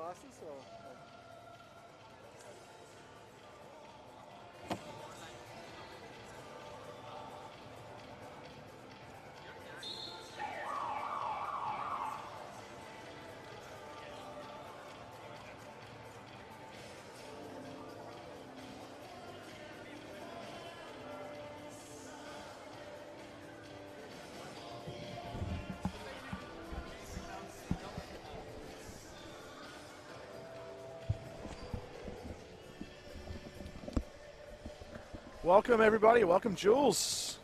glasses or? Welcome everybody, welcome Jules.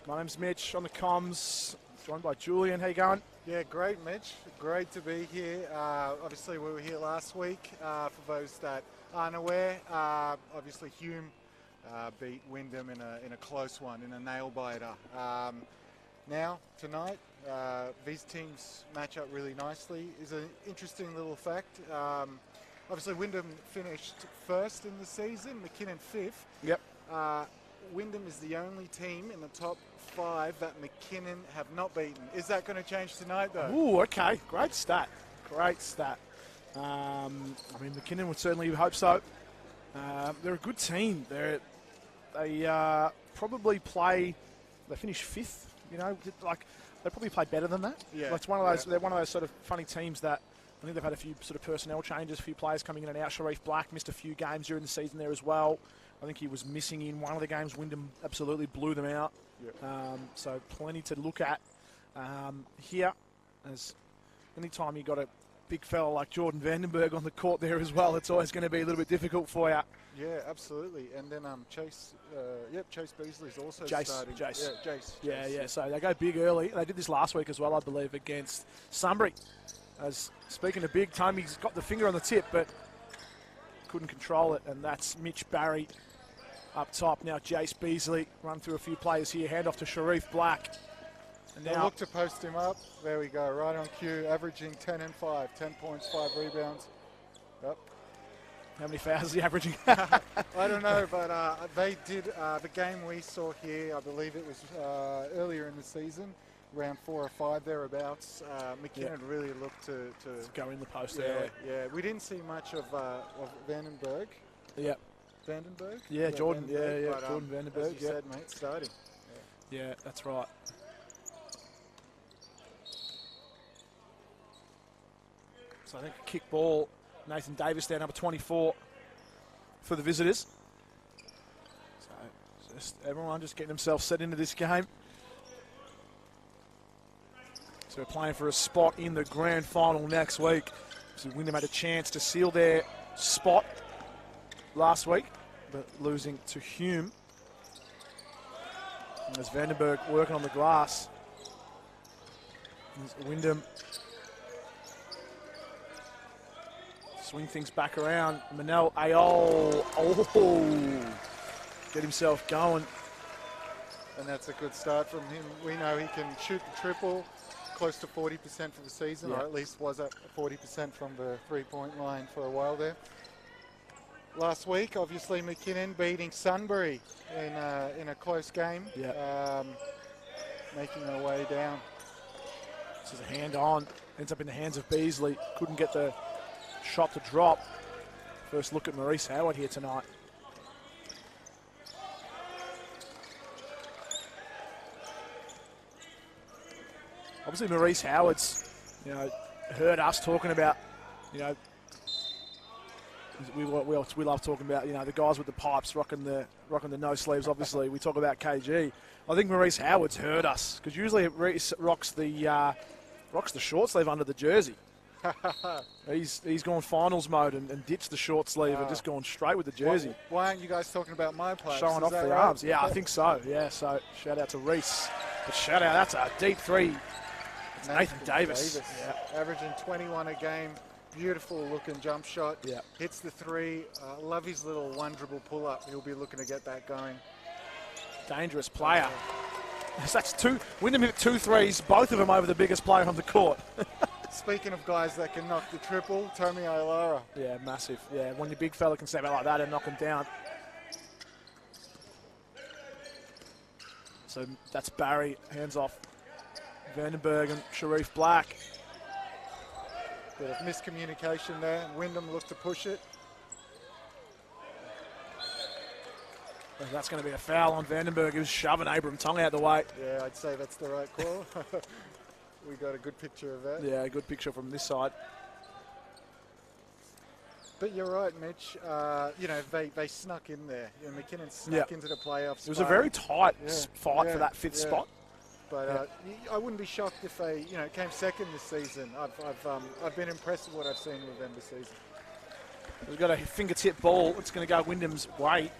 My name's Mitch on the comms, joined by Julian. How you going? Yeah, great, Mitch. Great to be here. Obviously, we were here last week. For those that aren't aware, obviously Hume beat Wyndham in a close one, in a nail-biter. Now, tonight, these teams match up really nicely. Is an interesting little fact. Obviously, Wyndham finished first in the season, McKinnon fifth. Yep. Wyndham is the only team in the top 5 that McKinnon have not beaten. Is that going to change tonight, though? Ooh, okay. Great stat. Great stat. I mean, McKinnon would certainly hope so. They're a good team. They probably play. They finish 5th. You know, like they probably play better than that. Yeah. It's one of those. They're one of those sort of funny teams that I think they've had a few sort of personnel changes, a few players coming in and out. Sharif Black missed a few games during the season there as well. I think he was missing in one of the games. Wyndham absolutely blew them out. Yep. So plenty to look at here. As anytime you got a big fella like Jordan Vandenberg on the court there as well, it's always going to be a little bit difficult for you. Yeah, absolutely. And then Chase Beasley's also starting. Jace. Yeah. Yeah. So they go big early. They did this last week as well, I believe, against Sunbury. As speaking of big, Tommy's got the finger on the tip, but couldn't control it, and that's Mitch Barry up top. Now Jace Beasley run through a few players here, hand off to Sharif Black. And now look to post him up. There we go, right on cue, averaging 10 and 5, 10 points, 5 rebounds. Yep. How many fouls is he averaging? I don't know, but they did the game we saw here, I believe it was earlier in the season, around 4 or 5 thereabouts. McKinnon really looked to go in the post early. Yeah, we didn't see much of Vandenberg. Yep. Vandenberg? Yeah, Jordan. Vandenberg, But, Jordan Vandenberg. As you said, mate, starting. Yeah, that's right. So I think a kick ball. Nathan Davis there, number 24 for the visitors. So just everyone just getting themselves set into this game. So we're playing for a spot in the grand final next week. So Wyndham had a chance to seal their spot last week, but losing to Hume. And there's Vandenberg working on the glass. There's Wyndham swing things back around. Manel Ayol. Oh, get himself going. And that's a good start from him. We know he can shoot the triple, close to 40% for the season, or at least was at 40% from the three-point line for a while there. Last week, obviously, McKinnon beating Sunbury in a close game, making their way down. This is a hand on, ends up in the hands of Beasley. Couldn't get the shot to drop. First look at Maurice Howard here tonight. Obviously, Maurice Howard's, heard us talking about, we love talking about, the guys with the pipes rocking the no sleeves. Obviously, we talk about KG. I think Maurice Howard's heard us because usually Maurice rocks the short sleeve under the jersey. He's gone finals mode and ditched the short sleeve and just gone straight with the jersey. Why aren't you guys talking about my pipes? Showing off the arms. Yeah, I think so. Yeah, so shout out to Reese. But shout out, that's a deep three. It's Nathan Davis. Yeah. Averaging 21 a game. Beautiful looking jump shot. Yeah. Hits the three. Love his little one dribble pull up. He'll be looking to get that going. Dangerous player. That's two. Wyndham hit 2 threes, both of them over the biggest player on the court. Speaking of guys that can knock the triple, Tommy Ailara. Yeah, massive. Yeah, when your big fella can step out like that and knock him down. So that's Barry, hands off Vandenberg and Sharif Black. Bit of miscommunication there. Wyndham looked to push it. And that's going to be a foul on Vandenberg. He was shoving Abram Tong out the way. Yeah, I'd say that's the right call. We got a good picture of that. Yeah, a good picture from this side. But you're right, Mitch. You know, they snuck in there. You know, McKinnon snuck into the playoffs. It was a very tight fight for that fifth yeah. spot. But I wouldn't be shocked if they, you know, came second this season. I've been impressed with what I've seen with them this season. We've got a fingertip ball. It's going to go Wyndham's way.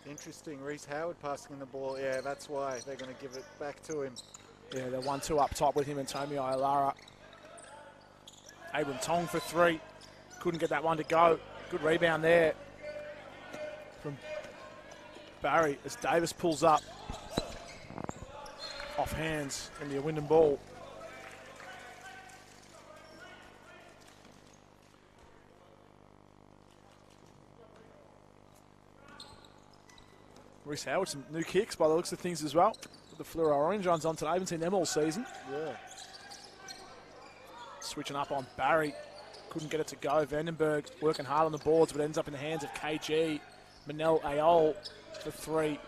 Interesting, Reece Howard passing the ball. Yeah, that's why they're going to give it back to him. Yeah, they're 1-2 up top with him and Tommy Ailara. Abram Tong for 3. Couldn't get that one to go. Good rebound there from Barry as Davis pulls up. Off hands, going to be a Wyndham ball. Reece Howard, some new kicks by the looks of things as well. With the fluoro orange ones on today. I haven't seen them all season. Yeah. Switching up on Barry. Couldn't get it to go. Vandenberg working hard on the boards, but ends up in the hands of KG. Manel Ayol for 3.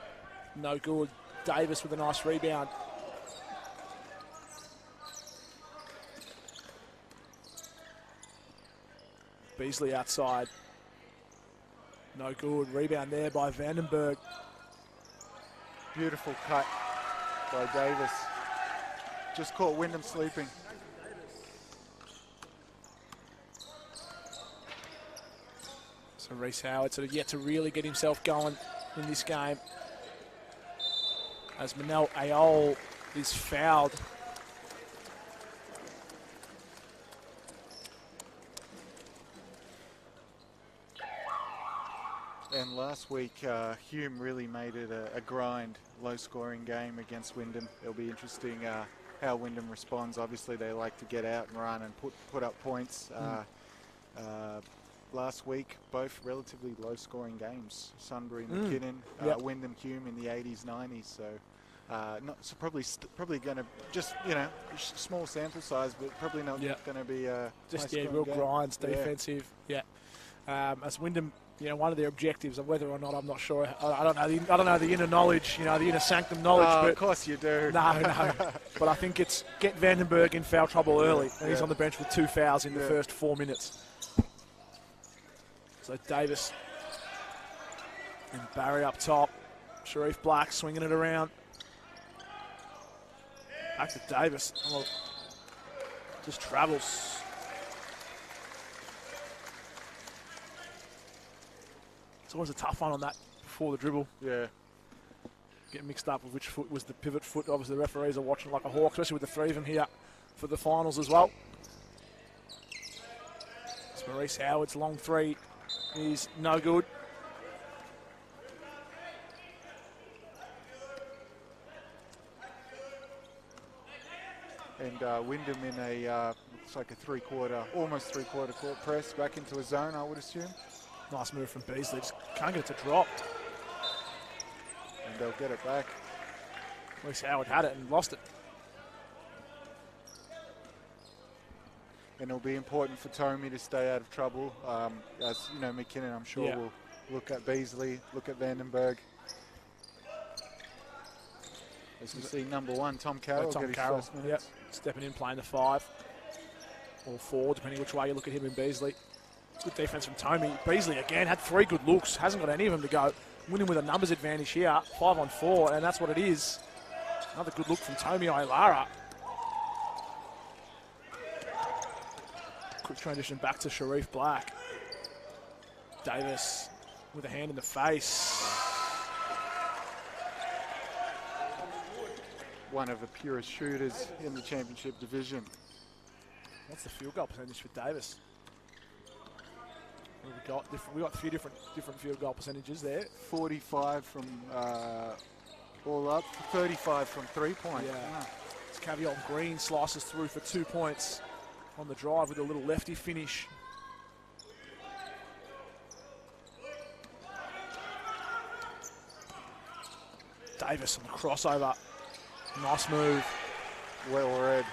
No good. Davis with a nice rebound. Beasley outside. No good. Rebound there by Vandenberg. Beautiful cut by Davis. Just caught Wyndham sleeping. So Reece Howard sort of yet to really get himself going in this game. As Manel Ayol is fouled. And last week, Hume really made it a grind, low-scoring game against Wyndham. It'll be interesting how Wyndham responds. Obviously, they like to get out and run and put up points. Last week, both relatively low-scoring games. Sunbury, McKinnon, Wyndham, Hume in the 80s, 90s. So, so probably going to just, you know, small sample size, but probably not going to be just real game. grinds, defensive. Yeah. As Wyndham, you know, one of their objectives, of whether or not I'm not sure. I don't know the inner knowledge, you know, the inner sanctum knowledge. But of course you do. No. But I think it's get Vandenberg in foul trouble early, and he's on the bench with 2 fouls in the first 4 minutes. So Davis and Barry up top. Sharif Black swinging it around. Back to Davis. Oh, just travels. It's always a tough one on that before the dribble. Yeah. Get mixed up with which foot was the pivot foot. Obviously, the referees are watching like a hawk, especially with the 3 of them here for the finals as well. It's Reece Howard's long 3 is no good. And Wyndham in a, looks like a almost three-quarter court press back into a zone, I would assume. Nice move from Beasley. Just can't get it to drop. And they'll get it back. Reece Howard had it and lost it. And it'll be important for Tommy to stay out of trouble. As you know, McKinnon, I'm sure, will look at Beasley, look at Vandenberg. As we see, number 1, Tom Carroll, get his first minutes. Stepping in, playing the 5 or 4, depending which way you look at him and Beasley. Good defense from Tommy. Beasley again had 3 good looks. Hasn't got any of them to go. Winning with a numbers advantage here. 5 on 4, and that's what it is. Another good look from Tommy Ailara. Quick transition back to Sharif Black. Davis with a hand in the face. One of the purest shooters in the championship division. What's the field goal percentage for Davis? We got a few different field goal percentages there. 45 from all up, 35 from 3-point. Yeah. Wow. It's Cavill Green slices through for 2 points on the drive with a little lefty finish. Davis on the crossover. Nice move. Well read.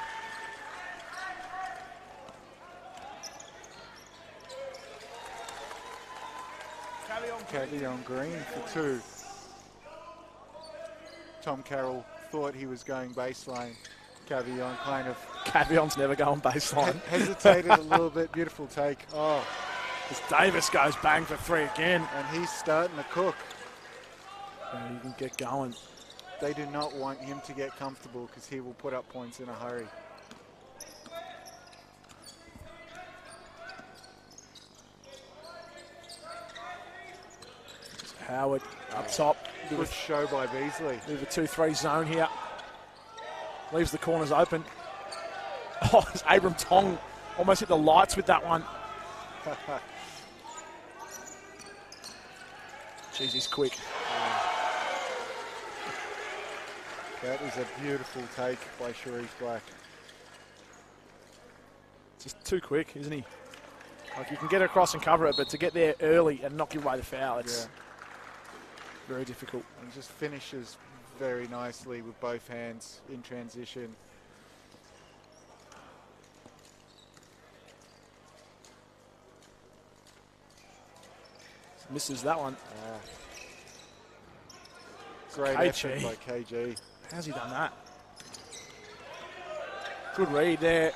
Caddy on green for 2. Tom Carroll thought he was going baseline. Cavion kind of... Cavion's never going baseline. Hesitated a little bit. Beautiful take. Oh. As Davis goes bang for 3 again. And he's starting to cook. And you can get going. They do not want him to get comfortable because he will put up points in a hurry. Howard up top. Good show by Beasley. Bit of a 2-3 zone here. Leaves the corners open. Oh, it's Abram Tong almost hit the lights with that one. Jeez, he's quick. That is a beautiful take by Sharif Black. Just too quick, isn't he? Like, you can get across and cover it, but to get there early and not give away the foul, it's very difficult. And just finishes very nicely with both hands in transition. Misses that one. Great effort by KG. How's he done that? Good read there.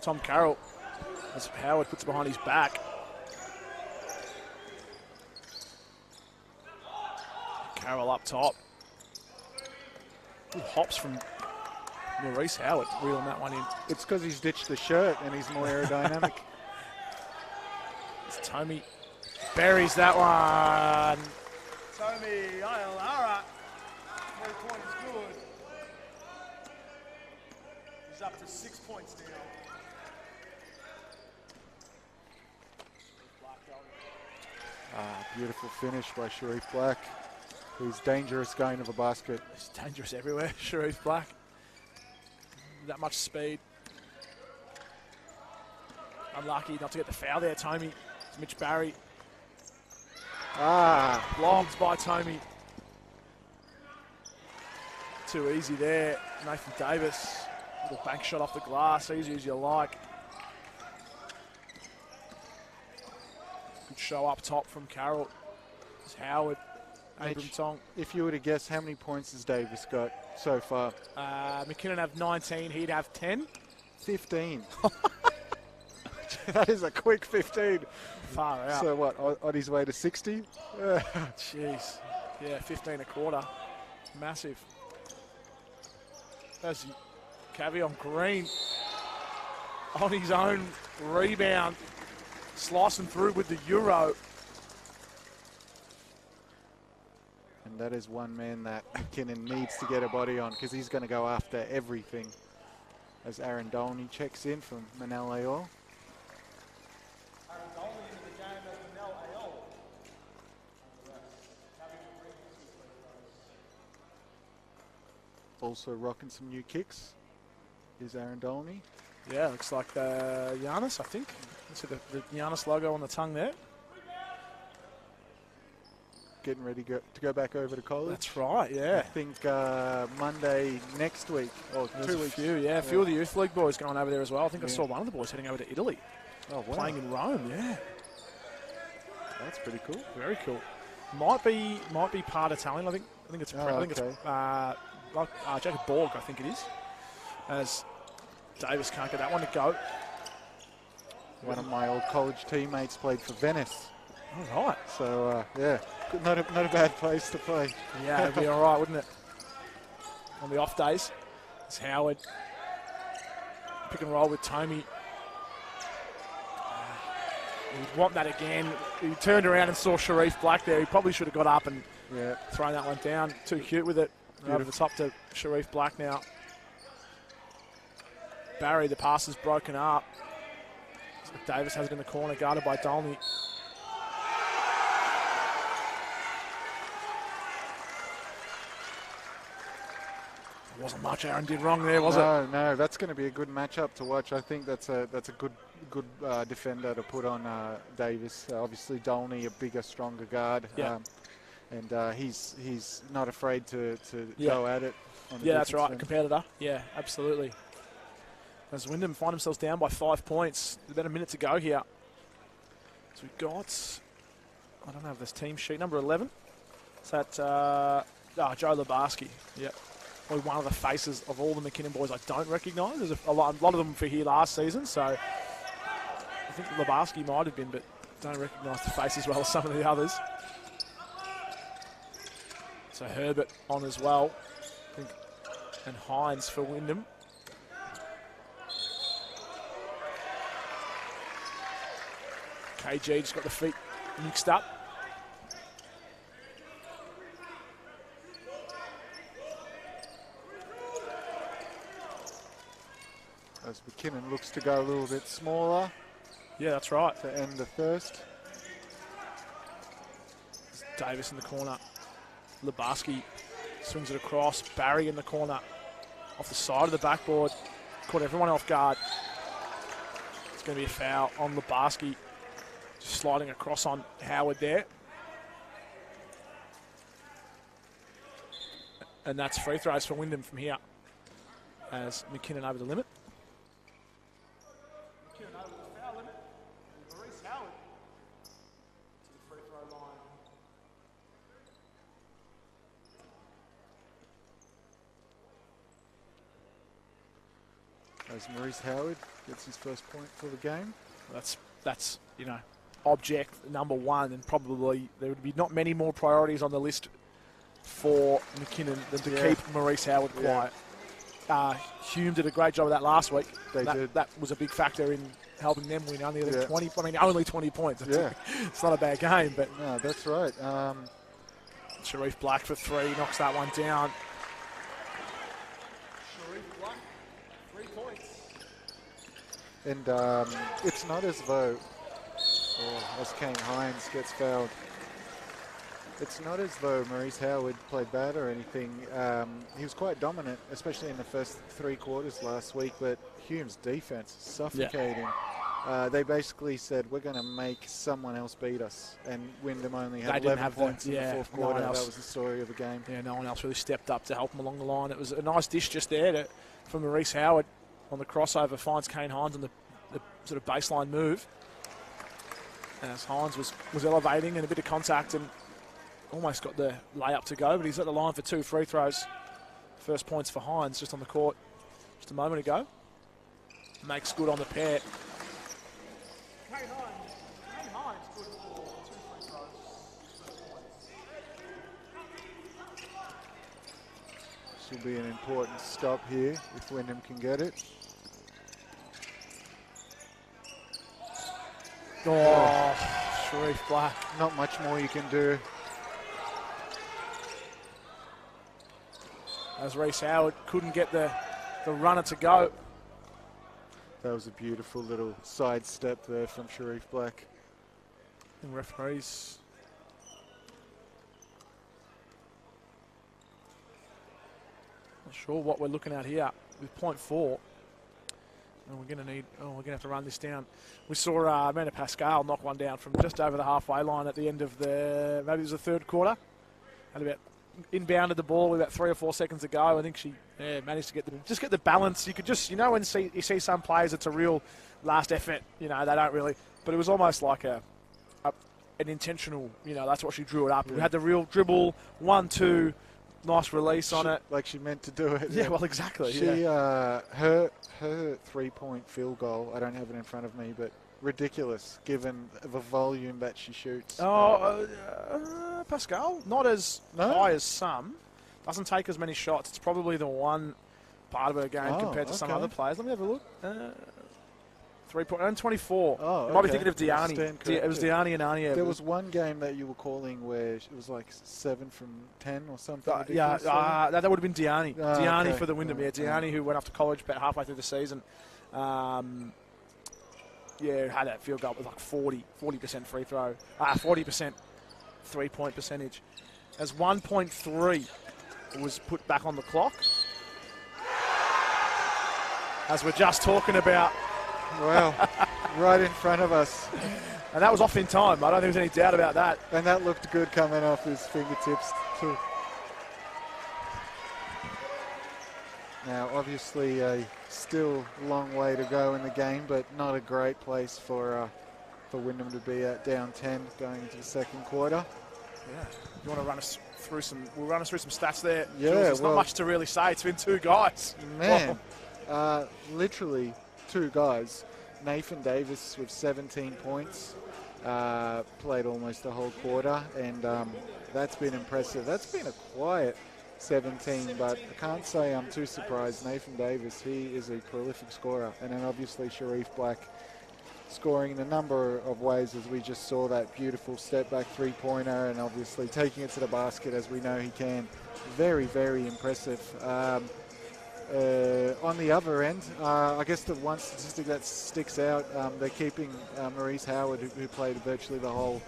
Tom Carroll. As Howard puts it behind his back. Carroll up top. Good hops from Maurice Howard, reeling that one in. It's because he's ditched the shirt and he's more aerodynamic. It's Tommy. Buries that one. Tommy Ayala. 3 points good. He's up to 6 points now. Beautiful finish by Sharif Black, who's dangerous going to the basket. He's dangerous everywhere, Sharif Black. That much speed. Unlucky not to get the foul there, Tommy. It's Mitch Barry. Blocked by Tommy. Too easy there. Nathan Davis. Little bank shot off the glass, easy as you like. Good show up top from Carroll. It's Howard. Abram Tong. If you were to guess, how many points has Davis got so far? McKinnon have 19, he'd have 10. 15. That is a quick 15. Far out. So what, on his way to 60? Jeez. Yeah, 15 a quarter. Massive. That's Cavion Green on his own rebound. Slicing through with the Euro. And that is one man that McKinnon needs to get a body on because he's going to go after everything. As Aaron Dolney checks in from Manel Ayol. Also rocking some new kicks is Aaron Dolney. Yeah, looks like Giannis, I think. You see the Giannis logo on the tongue there. Getting ready to go back over to college. That's right, yeah. I think Monday next week, or There's 2 a weeks. few, a few of the youth league boys going over there as well. I think I saw one of the boys heading over to Italy. Oh, wow. Playing in Rome, yeah. That's pretty cool. Very cool. Might be part Italian. I think it's Jacob Borg, I think it is. As Davis can't get that one to go. One of my old college teammates played for Venice. All right. So, yeah, not a bad place to play. Yeah, it'd be all right, wouldn't it? On the off days. It's Howard. Pick and roll with Tommy. He'd want that again. He turned around and saw Sharif Black there. He probably should have got up and thrown that one down. Too cute with it. Over the top to Sharif Black now. Barry, the pass is broken up. Davis has it in the corner, guarded by Dolney. It wasn't much Aaron did wrong there, was it? No, that's going to be a good matchup to watch. I think that's a good defender to put on Davis. Obviously, Dolney, a bigger, stronger guard. Yeah. and he's not afraid to go at it. On the That's right, end. competitor. Yeah, absolutely. As Wyndham find themselves down by 5 points, about a minute to go here. So we've got, I don't have this team sheet, number 11. Is that Joe Lebarski? Yeah. Probably one of the faces of all the McKinnon boys I don't recognise. There's a lot of them for here last season, so I think Lebarski might have been, but don't recognise the face as well as some of the others. So Herbert on as well, I think, and Hines for Wyndham. KG just got the feet mixed up. As McKinnon looks to go a little bit smaller. Yeah, that's right. To end the first. Davis in the corner. Lebarski swings it across. Barry in the corner. Off the side of the backboard. Caught everyone off guard. It's going to be a foul on Lebarski. Just sliding across on Howard there. And that's free throws for Wyndham from here. As McKinnon over the limit. McKinnon over the foul limit. Maurice Howard to the free throw line. As Maurice Howard gets his first point for the game. That's object number one, and probably there would be not many more priorities on the list for McKinnon than to keep Maurice Howard quiet. Hume did a great job of that last week. That was a big factor in helping them win only 20. I mean, only 20 points. It's not a bad game, but no, that's right. Sharif Black for 3 knocks that one down. Sharif Black, 3 points. And it's not as though, as Kane Hines gets fouled, it's not as though Maurice Howard played bad or anything. He was quite dominant, especially in the first 3 quarters last week, but Hume's defense suffocating. They basically said, we're going to make someone else beat us. And Wyndham only had 11 points in the fourth quarter. That was the story of the game. Yeah, no one else really stepped up to help him along the line. It was a nice dish just there for Maurice Howard on the crossover, finds Kane Hines on the sort of baseline move. As Hines was elevating and a bit of contact and almost got the layup to go, but he's at the line for 2 free throws. First points for Hines just on the court just a moment ago. Makes good on the pair. Kane Hines good for 2 free throws. This will be an important stop here if Wyndham can get it. Sharif Black. Not much more you can do. As Reece Howard couldn't get the runner to go. That was a beautiful little sidestep there from Sharif Black. And referees. Not sure what we're looking at here with 0.4. And we're going to have to run this down. We saw Amanda Pascal knock one down from just over the halfway line at the end of maybe it was the 3rd quarter. Had about inbounded the ball with about 3 or 4 seconds to go. I think she managed to get the balance. You could just, when you see some players, it's a real last effort. They don't really. But it was almost like an intentional. That's what she drew it up. We had the real dribble, 1-2. Nice release on it. Like she meant to do it. Yeah, well, exactly. She, her 3-point field goal, I don't have it in front of me, but ridiculous given the volume that she shoots. Pascal, not as high as some. Doesn't take as many shots. It's probably the one part of her game compared to some other players. Let me have a look. 3-point and 24. Oh, you might be thinking of Diani. It was Diani and Ania. There was one game that you were calling where it was like 7 from 10 or something. That would have been Diani. Diani okay. for the Wyndham. Diani, who went off to college about halfway through the season. Had that field goal with like 40% free throw. 40% 3-point percentage. As 1.3 was put back on the clock. As we're just talking about. Well, right in front of us. And that was off in time. I don't think there's any doubt about that. And that looked good coming off his fingertips too. Now, obviously, a still long way to go in the game, but not a great place for Wyndham to be at, down 10 going into the second quarter. Yeah. You want to run us through some? We'll run us through some stats there. Yeah, Jules, there's not much to really say. It's been two guys. Man, literally two guys. Nathan Davis with 17 points, played almost the whole quarter, and that's been impressive. That's been a quiet 17, but I can't say I'm too surprised. Nathan Davis, he is a prolific scorer. And then obviously Sharif Black scoring in a number of ways, as we just saw that beautiful step back three-pointer, and obviously taking it to the basket as we know he can. Very, very impressive. On the other end, I guess the one statistic that sticks out, they're keeping Maurice Howard, who played virtually the whole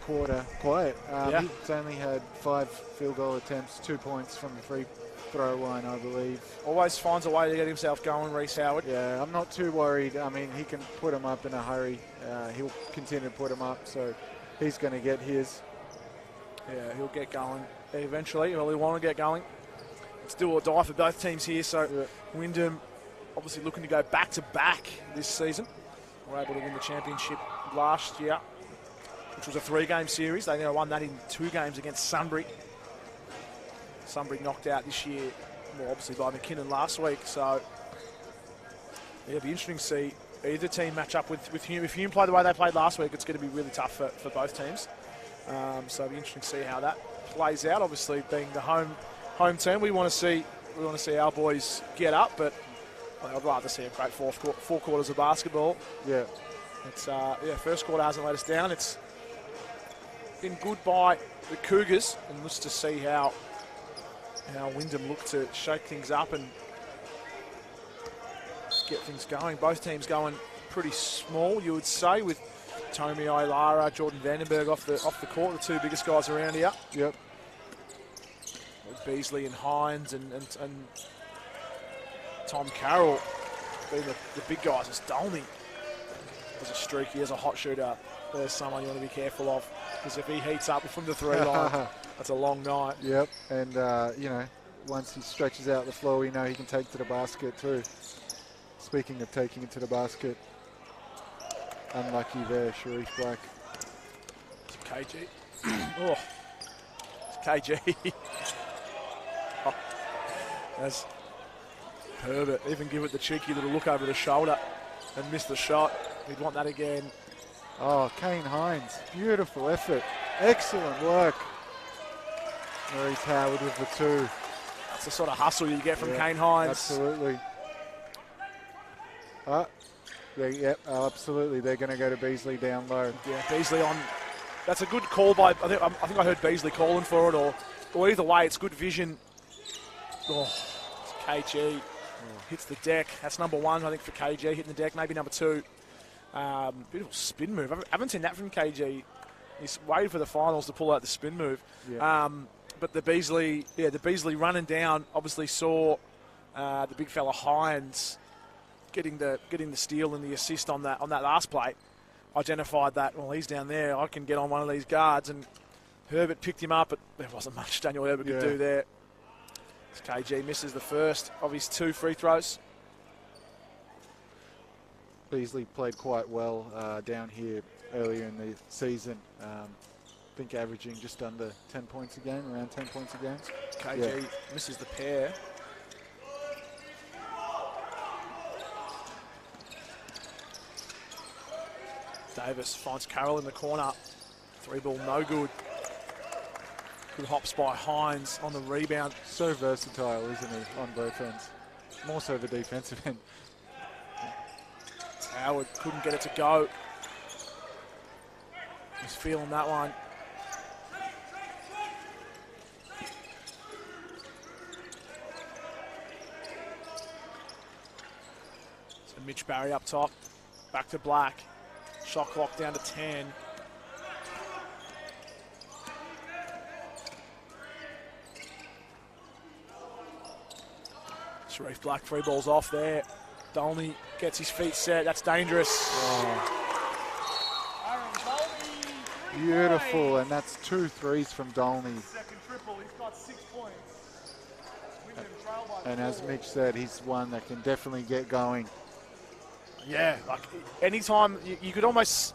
quarter, quiet. He's only had 5 field goal attempts, 2 points from the free throw line, I believe. Always finds a way to get himself going, Reece Howard. Yeah, I'm not too worried. I mean, he can put him up in a hurry. He'll continue to put him up, so he's going to get his. Yeah, he'll get going eventually. Well, he'll want to get going. It's do or die for both teams here, so Wyndham obviously looking to go back-to-back this season. Were able to win the championship last year, which was a 3-game series. They now won that in 2 games against Sunbury. Sunbury knocked out this year, well, obviously by McKinnon last week. So it'll be interesting to see either team match up with Hume. If Hume play the way they played last week, it's going to be really tough for both teams. So it'll be interesting to see how that plays out. Obviously, being the home team, we want to see our boys get up, but I'd rather see a great four quarters of basketball. Yeah. It's first quarter hasn't let us down. It's been good by the Cougars, and let's just see how Wyndham look to shake things up and get things going. Both teams going pretty small, you would say, with Tommy Ilara, Jordan Vandenberg off the court, the 2 biggest guys around here. Yep. With Beasley and Hines and Tom Carroll being the big guys. It's Dolney. There's a streaky, there's a hot shooter. There's someone you want to be careful of, because if he heats up from the 3 line, that's a long night. Yep, and once he stretches out the floor, we know he can take to the basket too. Speaking of taking it to the basket, unlucky there, Sharif Black. It's KG. Oh, it's KG. Oh, that's Herbert. Even give it the cheeky little look over the shoulder and miss the shot. He'd want that again. Oh, Kane Hines, beautiful effort. Excellent work. Maurice Howard with the 2. That's the sort of hustle you get from Kane Hines. Absolutely. Absolutely. They're going to go to Beasley down low. Yeah, Beasley on. That's a good call by. I think I heard Beasley calling for it, or either way, it's good vision. Oh, it's KG hits the deck. That's number 1, I think, for KG hitting the deck. Maybe number 2. Beautiful spin move. I haven't seen that from KG. He's waited for the finals to pull out the spin move. Yeah. But the Beasley running down obviously saw the big fella Hines getting the steal and the assist on that last play. Identified that, well, he's down there, I can get on one of these guards, and Herbert picked him up, but there wasn't much Daniel Herbert could do there. KG misses the first of his 2 free throws. Beasley played quite well down here earlier in the season. I think averaging just under 10 points a game, around 10 points a game. KG misses the pair. Davis finds Carroll in the corner. 3-ball, no good. Good hops by Hines on the rebound. So versatile, isn't he, on both ends? More so the defensive end. Howard couldn't get it to go. He's feeling that one. So Mitch Barry up top. Back to Black. Shot clock down to 10. Sharif Black, 3 balls off there. Dolney gets his feet set. That's dangerous. Oh. Beautiful, and that's 2 threes from Dolney. Second triple, he's got 6 points. Wyndham trail by And as 4. Mitch said, he's one that can definitely get going. Yeah, like anytime you could almost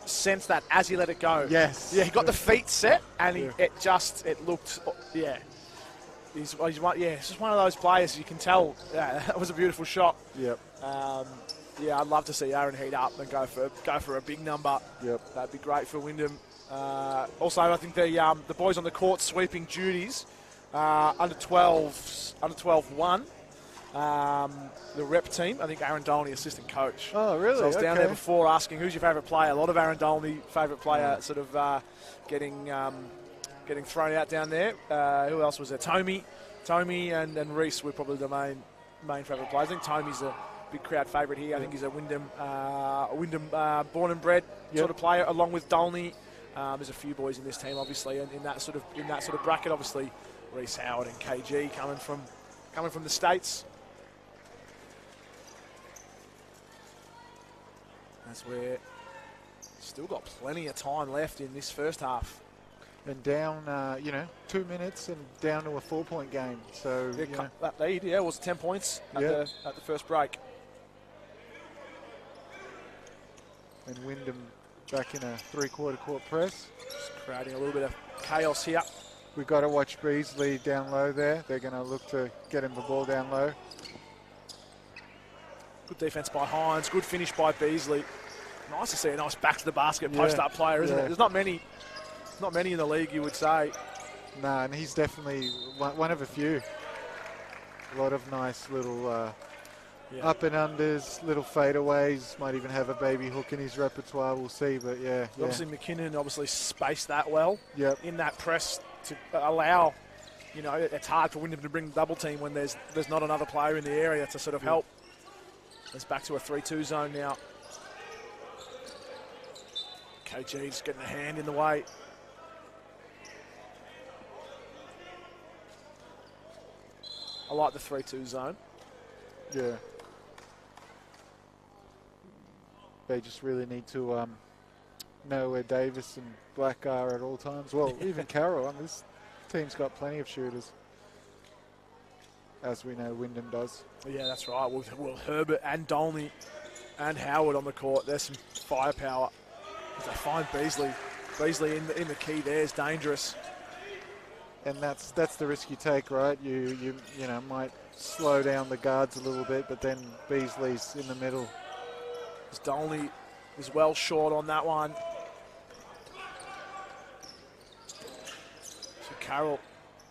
sense that as he let it go. Yes. Yeah, he got the feet set, and Yeah. it looked, yeah. He's one, yeah, it's just one of those players you can tell. Yeah, that was a beautiful shot. Yep. Yeah, I'd love to see Aaron heat up and go for a big number. Yep. That'd be great for Wyndham. Also, I think the boys on the court sweeping duties, under 12 won. The rep team, I think Aaron Dolney, assistant coach. Oh, really? So I was down there Okay. before asking who's your favourite player. A lot of Aaron Dolney favourite player sort of getting thrown out down there. Who else was there? Tommy and Reese were probably the main favourite players. I think Tomy's a big crowd favourite here. I think he's a Wyndham born and bred sort of player, along with Dolney. There's a few boys in this team, obviously, and in that sort of bracket, obviously, Reese Howard and KG coming from the States. That's where still got plenty of time left in this first half. And down, 2 minutes and down to a 4-point game. So, Yeah, that lead, was 10 points at the first break. and Wyndham back in a 3/4 court press. Just creating a little bit of chaos here. We've got to watch Beasley down low there. They're going to look to get him the ball down low. Good defense by Hines. Good finish by Beasley. Nice to see a nice back to the basket post-up player, isn't it? There's not many in the league, you would say. No, and he's definitely one of a few. A lot of nice little up and unders, little fadeaways. Might even have a baby hook in his repertoire. We'll see, but Obviously, McKinnon obviously spaced that well in that press to allow. It's hard for Wyndham to bring the double team when there's not another player in the area to sort of help. It's back to a 3-2 zone now. KG's getting a hand in the way. I like the 3-2 zone. Yeah. They just really need to know where Davis and Black are at all times. Well, even Carroll. This team's got plenty of shooters, as we know Wyndham does. Yeah, that's right. Well, Herbert and Dolney and Howard on the court. There's some firepower. As they find Beasley. Beasley in the key there is dangerous. And that's the risk you take, right? You might slow down the guards a little bit, but then Beasley's in the middle. Dolney is well short on that one. So Carroll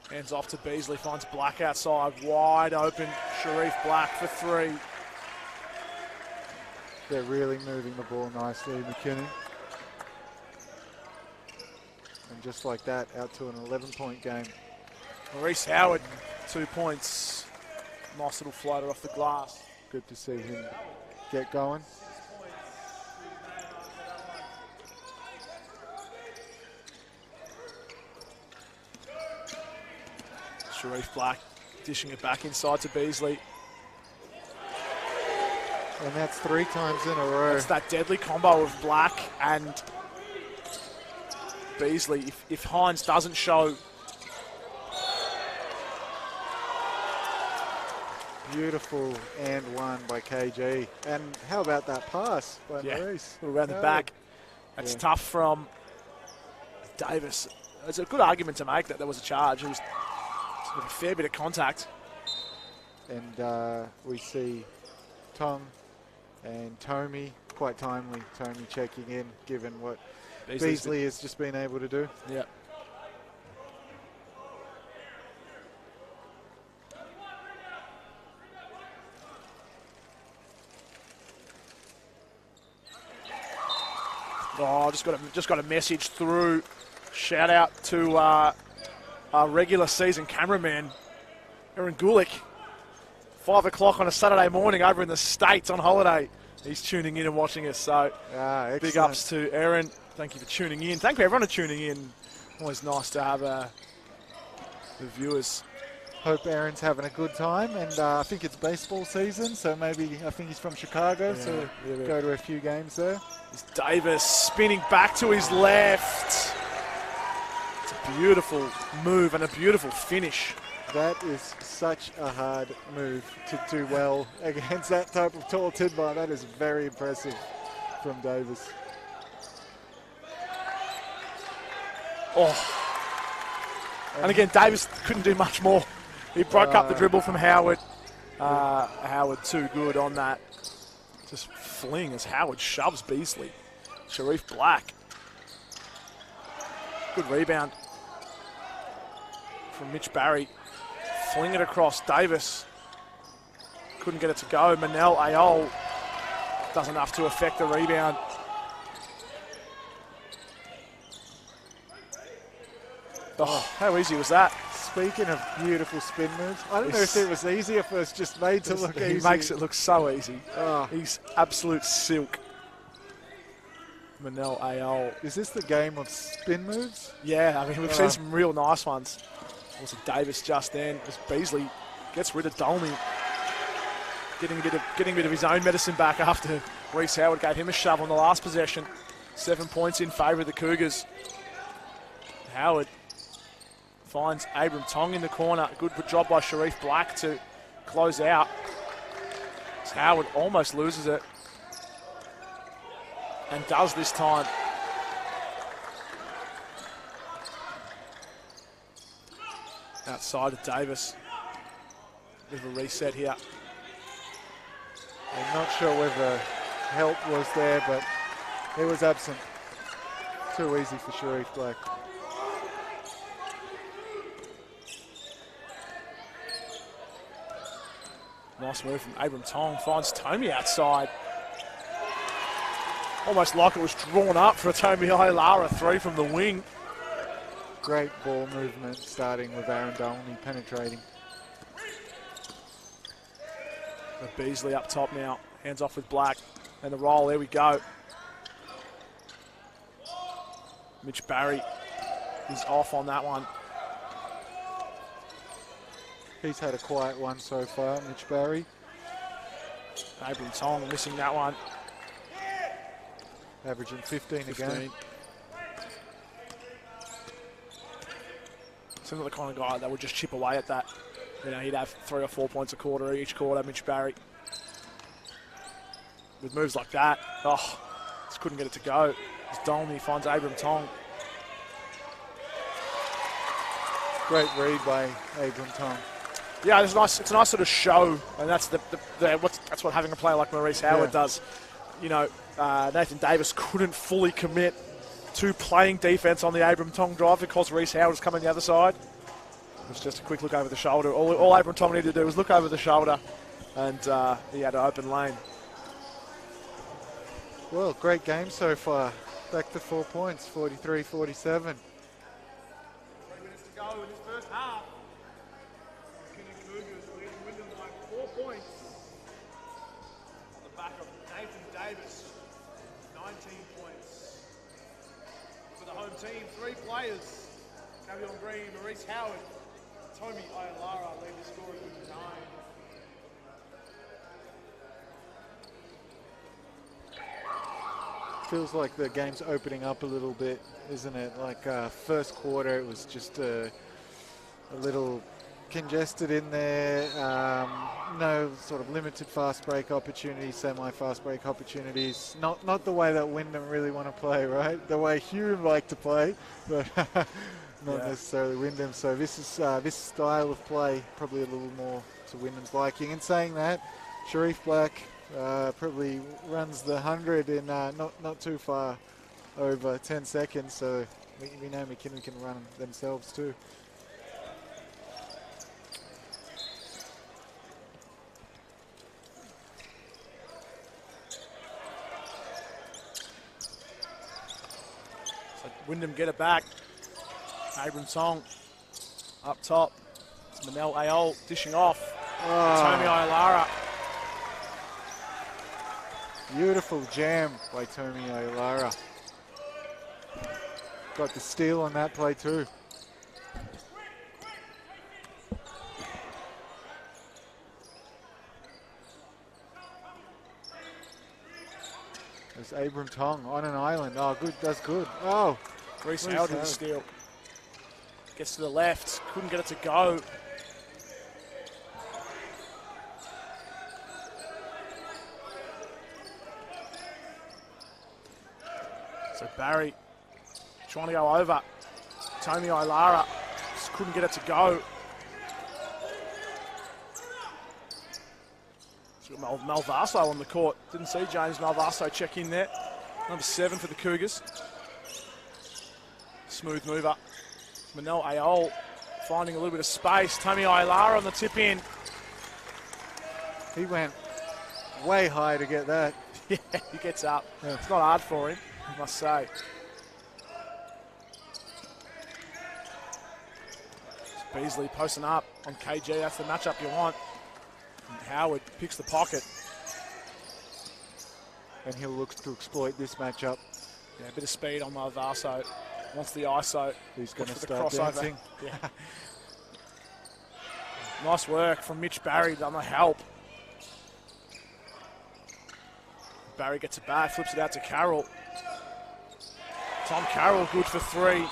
hands off to Beasley, finds Black outside, wide open. Sharif Black for three. They're really moving the ball nicely, McKinnon. And just like that, out to an 11-point game. Maurice Howard, 2 points. Nice little floater off the glass. Good to see him get going. Sharif Black dishing it back inside to Beasley. And that's 3 times in a row. It's that deadly combo of Black and Beasley. If Hines doesn't show. Beautiful and one by KG. And how about that pass by Maurice? Around the back. That's tough from Davis. It's a good argument to make that there was a charge. It was a fair bit of contact. And we see Tong and Tommy, quite timely, Tommy checking in, given what Beasley has just been able to do. Yeah. Oh, just got a message through. Shout out to our regular season cameraman, Aaron Gulick. 5 o'clock on a Saturday morning over in the States on holiday. He's tuning in and watching us. So big ups to Aaron. Thank you for tuning in. Thank you everyone for tuning in. Always nice to have the viewers Hope Aaron's having a good time, and I think it's baseball season, so maybe I think he's from Chicago, so go to a few games there. It's Davis spinning back to his left. It's a beautiful move and a beautiful finish. That is such a hard move to do well against that type of tall tin bar. That is very impressive from Davis. Oh. And again, Davis couldn't do much more. He broke up the dribble from Howard. Howard too good on that. Just fling as Howard shoves Beasley. Sharif Black. Good rebound from Mitch Barry. Fling it across. Davis couldn't get it to go. Manel Ayol does enough to affect the rebound. Oh, how easy was that? Speaking of beautiful spin moves, I don't know if it was easy or if it was just made to look easy. He makes it look so easy. Oh. He's absolute silk. Manel Ayol. Is this the game of spin moves? Yeah, I mean, we've seen some real nice ones. Also Davis just then, as Beasley gets rid of Dolney. Getting a bit of his own medicine back after Reece Howard gave him a shove on the last possession. 7 points in favour of the Cougars. Howard finds Abram Tong in the corner. Good job by Sharif Black to close out. As Howard almost loses it. And does this time. Outside of Davis. Bit of a reset here. I'm not sure whether help was there, but it was absent. Too easy for Sharif Black. Nice move from Abram Tong. Finds Tommy outside. Almost like it was drawn up for a Tommy Ailara three from the wing. Great ball movement starting with Aaron Dolney penetrating. But Beasley up top now. Hands off with Black. And the roll, there we go. Mitch Barry is off on that one. He's had a quiet one so far, Mitch Barry. Abram Tong missing that one. Averaging 15 a game. Similar kind of guy that would just chip away at that. You know, he'd have 3 or 4 points a quarter each quarter, Mitch Barry. With moves like that, just couldn't get it to go. As Dolney finds Abram Tong. Great read by Abram Tong. Yeah, it's nice. It's a nice sort of show, and that's that's what having a player like Maurice Howard does. You know, Nathan Davis couldn't fully commit to playing defense on the Abram Tong drive because Reece Howard was coming the other side. It was just a quick look over the shoulder. All Abram Tong needed to do was look over the shoulder, and he had an open lane. Well, great game so far. Back to 4 points, 43-47. 3 minutes to go in this first half. McKinnon Cougars leading Wyndham by 4 points. On the back of Nathan Davis, 19 points. For the home team, 3 players. Cavion Green, Maurice Howard, Tommy Ailara lead the scorers with 9. Feels like the game's opening up a little bit, isn't it? Like first quarter, it was just a little congested in there. No sort of limited fast break opportunities, semi-fast break opportunities. Not the way that Wyndham really want to play, right? The way Hume like to play, but not necessarily Wyndham. So this style of play probably a little more to Wyndham's liking. And saying that, Sharif Black probably runs the 100 in not too far over 10 seconds, so we know McKinnon can run themselves too. So Wyndham get it back. Abram Tong up top. It's Manel Ayol dishing off. Tommy Ailara. Beautiful jam by Tommy Ailara. Got the steal on that play too. Abram Tong on an island. Oh, good. That's good. Oh. Reece Howard with the steal. Gets to the left. Couldn't get it to go. So Barry trying to go over. Tony Ilara just couldn't get it to go. Malvaso on the court. Didn't see James Malvaso check in there. Number 7 for the Cougars. Smooth mover. Manel Ayol finding a little bit of space. Tony Ilara on the tip in. He went way high to get that. Yeah, he gets up. Yeah. It's not hard for him, I must say. Beasley posting up on KG. That's the matchup you want. And Howard picks the pocket. And he'll look to exploit this matchup. Yeah, a bit of speed on Malvaso. Wants the ISO. He's going to the start crossover. dancing. Yeah. Nice work from Mitch Barry on the help. Barry gets it back, flips it out to Carroll. Tom Carroll good for 3.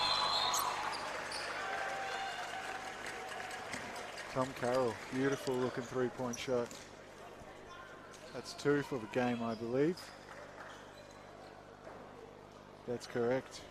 Tom Carroll, beautiful looking 3-point shot. That's 2 for the game, I believe. That's correct.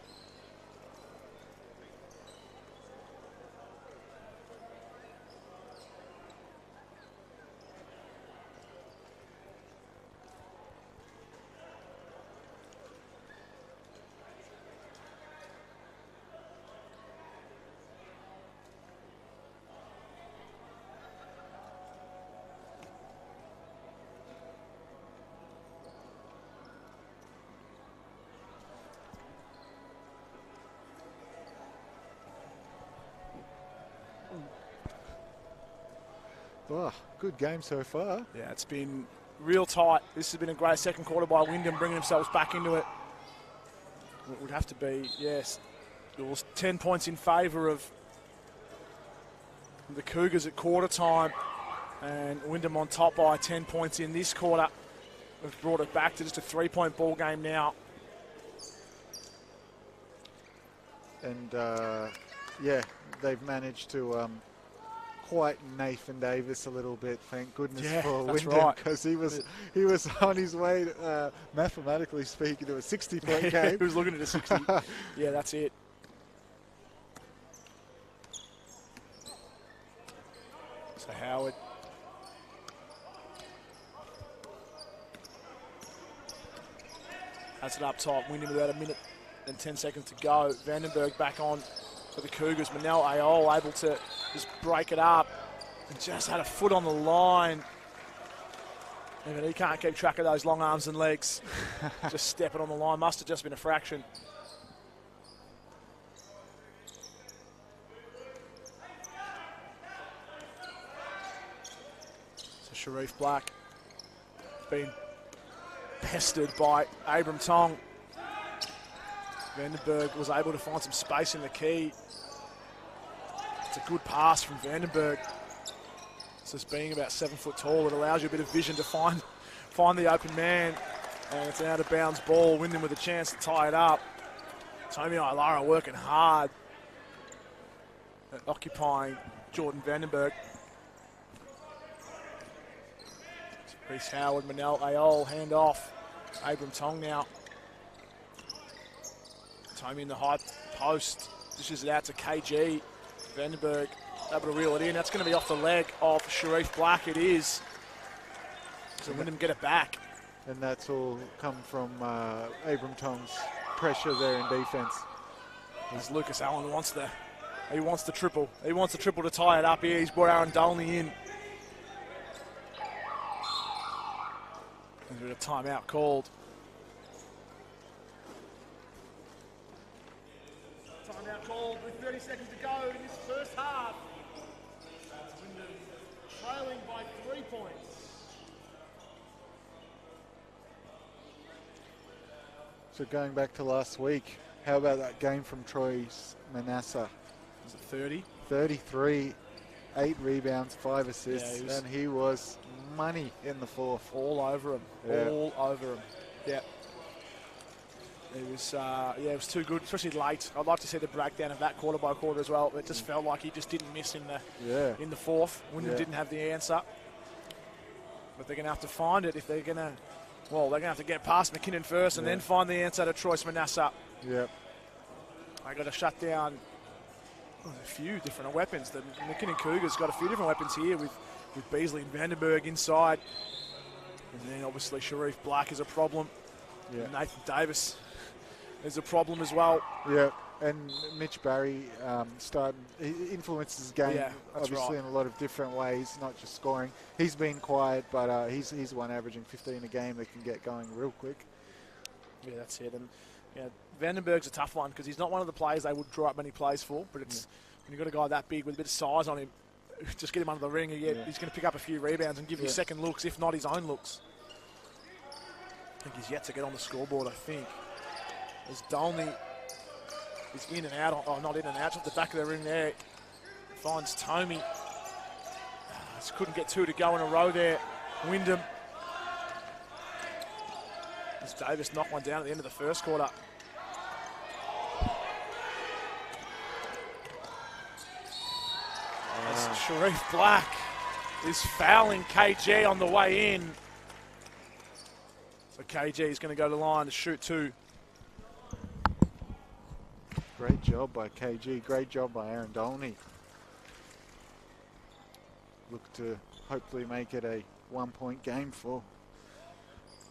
Oh, good game so far. Yeah, it's been real tight. This has been a great second quarter by Wyndham, bringing themselves back into it. It would have to be, yes, it was 10 points in favour of the Cougars at quarter time, and Wyndham on top by 10 points in this quarter. We've brought it back to just a 3-point ball game now. And yeah, they've managed to quite Nathan Davis a little bit, thank goodness for Wyndham, because he was on his way, mathematically speaking, to a 60-point game. He was looking at a 60. Yeah, that's it. So Howard. Has it up top. Wyndham with about 1 minute and 10 seconds to go. Vandenberg back on for the Cougars. Manel Ayol able to just break it up and just had a foot on the line. Even he can't keep track of those long arms and legs. Just stepping on the line. Must have just been a fraction. So Sharif Black been pestered by Abram Tong. Vandenberg was able to find some space in the key. It's a good pass from Vandenberg. So being about 7 foot tall, it allows you a bit of vision to find the open man. And it's an out of bounds ball. Wyndham with a chance to tie it up. Tommy Ilara working hard at occupying Jordan Vandenberg. Reece Howard, Manel Ayol, hand off. Abram Tong now. Tommy in the high post. Dishes it out to KG. Vandenberg able to reel it in. That's going to be off the leg of Sharif Black. It is. So Wyndham get it back. And that's all come from Abram Tong's pressure there in defence. As Lucas Allen wants the triple. He wants the triple to tie it up here. He's brought Aaron Dolney in. There's a timeout called. Timeout called with 30 seconds to go in this first half. Wyndham trailing by 3 points. So going back to last week, how about that game from Troy's Manasseh? Was it 30? 33, 8 rebounds, 5 assists, Yeah, and he was money in the fourth. All over him. Yeah. All over him. Yeah. It was, it was too good, especially late. I'd like to see the breakdown of that quarter by quarter as well. It just felt like he just didn't miss in the fourth. Wyndham didn't have the answer, but they're going to have to find it if they're going to. Well, they're going to have to get past McKinnon first and then find the answer to Troyce Manassa. Yep. They got to shut down a few different weapons. The McKinnon Cougars got a few different weapons here with Beasley and Vandenberg inside, and then obviously Sharif Black is a problem. Yeah. Nathan Davis is a problem as well. Yeah, and Mitch Barry he influences his game obviously in a lot of different ways, not just scoring. He's been quiet, but he's one averaging 15 a game that can get going real quick. Yeah, that's it. And Vandenberg's a tough one because he's not one of the players they would draw up many plays for, but it's when you've got a guy that big with a bit of size on him, just get him under the ring and he's going to pick up a few rebounds and give you second looks, if not his own looks. I think he's yet to get on the scoreboard, I think. As Dolney is in and out, not in and out, just the back of the ring there. Finds Tomey. Just couldn't get two to go in a row there. Wyndham. As Davis knocked one down at the end of the first quarter. As Sharif Black is fouling KG on the way in. So KG is going to go to the line to shoot two. Great job by KG. Great job by Aaron Dolney. Look to hopefully make it a 1-point game for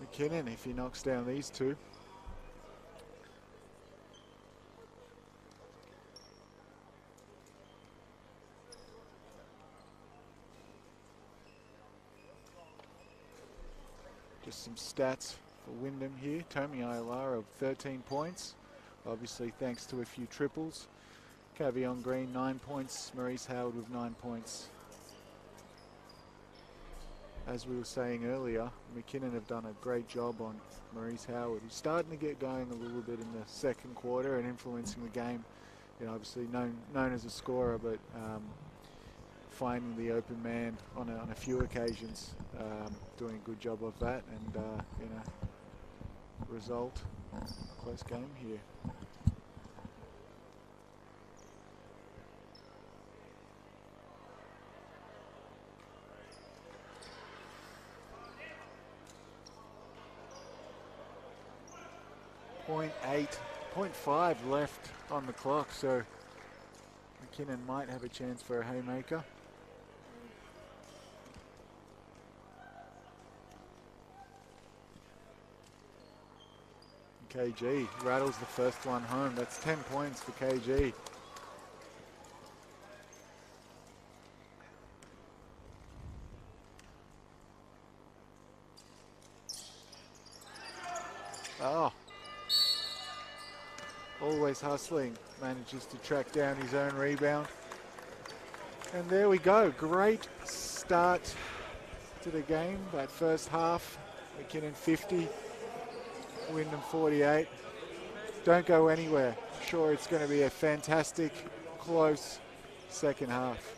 McKinnon if he knocks down these two. Just some stats for Wyndham here. Tommy Ailara of 13 points. Obviously thanks to a few triples. Cavion Green 9 points. Maurice Howard with 9 points. As we were saying earlier, McKinnon have done a great job on Maurice Howard. He's starting to get going a little bit in the second quarter and influencing the game. You know, obviously known as a scorer, but finding the open man on a few occasions, doing a good job of that, and result, close game here. .5 left on the clock, so McKinnon might have a chance for a haymaker. KG rattles the first one home. That's 10 points for KG. Oh. Always hustling. Manages to track down his own rebound. And there we go. Great start to the game. That first half. McKinnon 50. Wyndham 48. Don't go anywhere. I'm sure it's going to be a fantastic, close second half.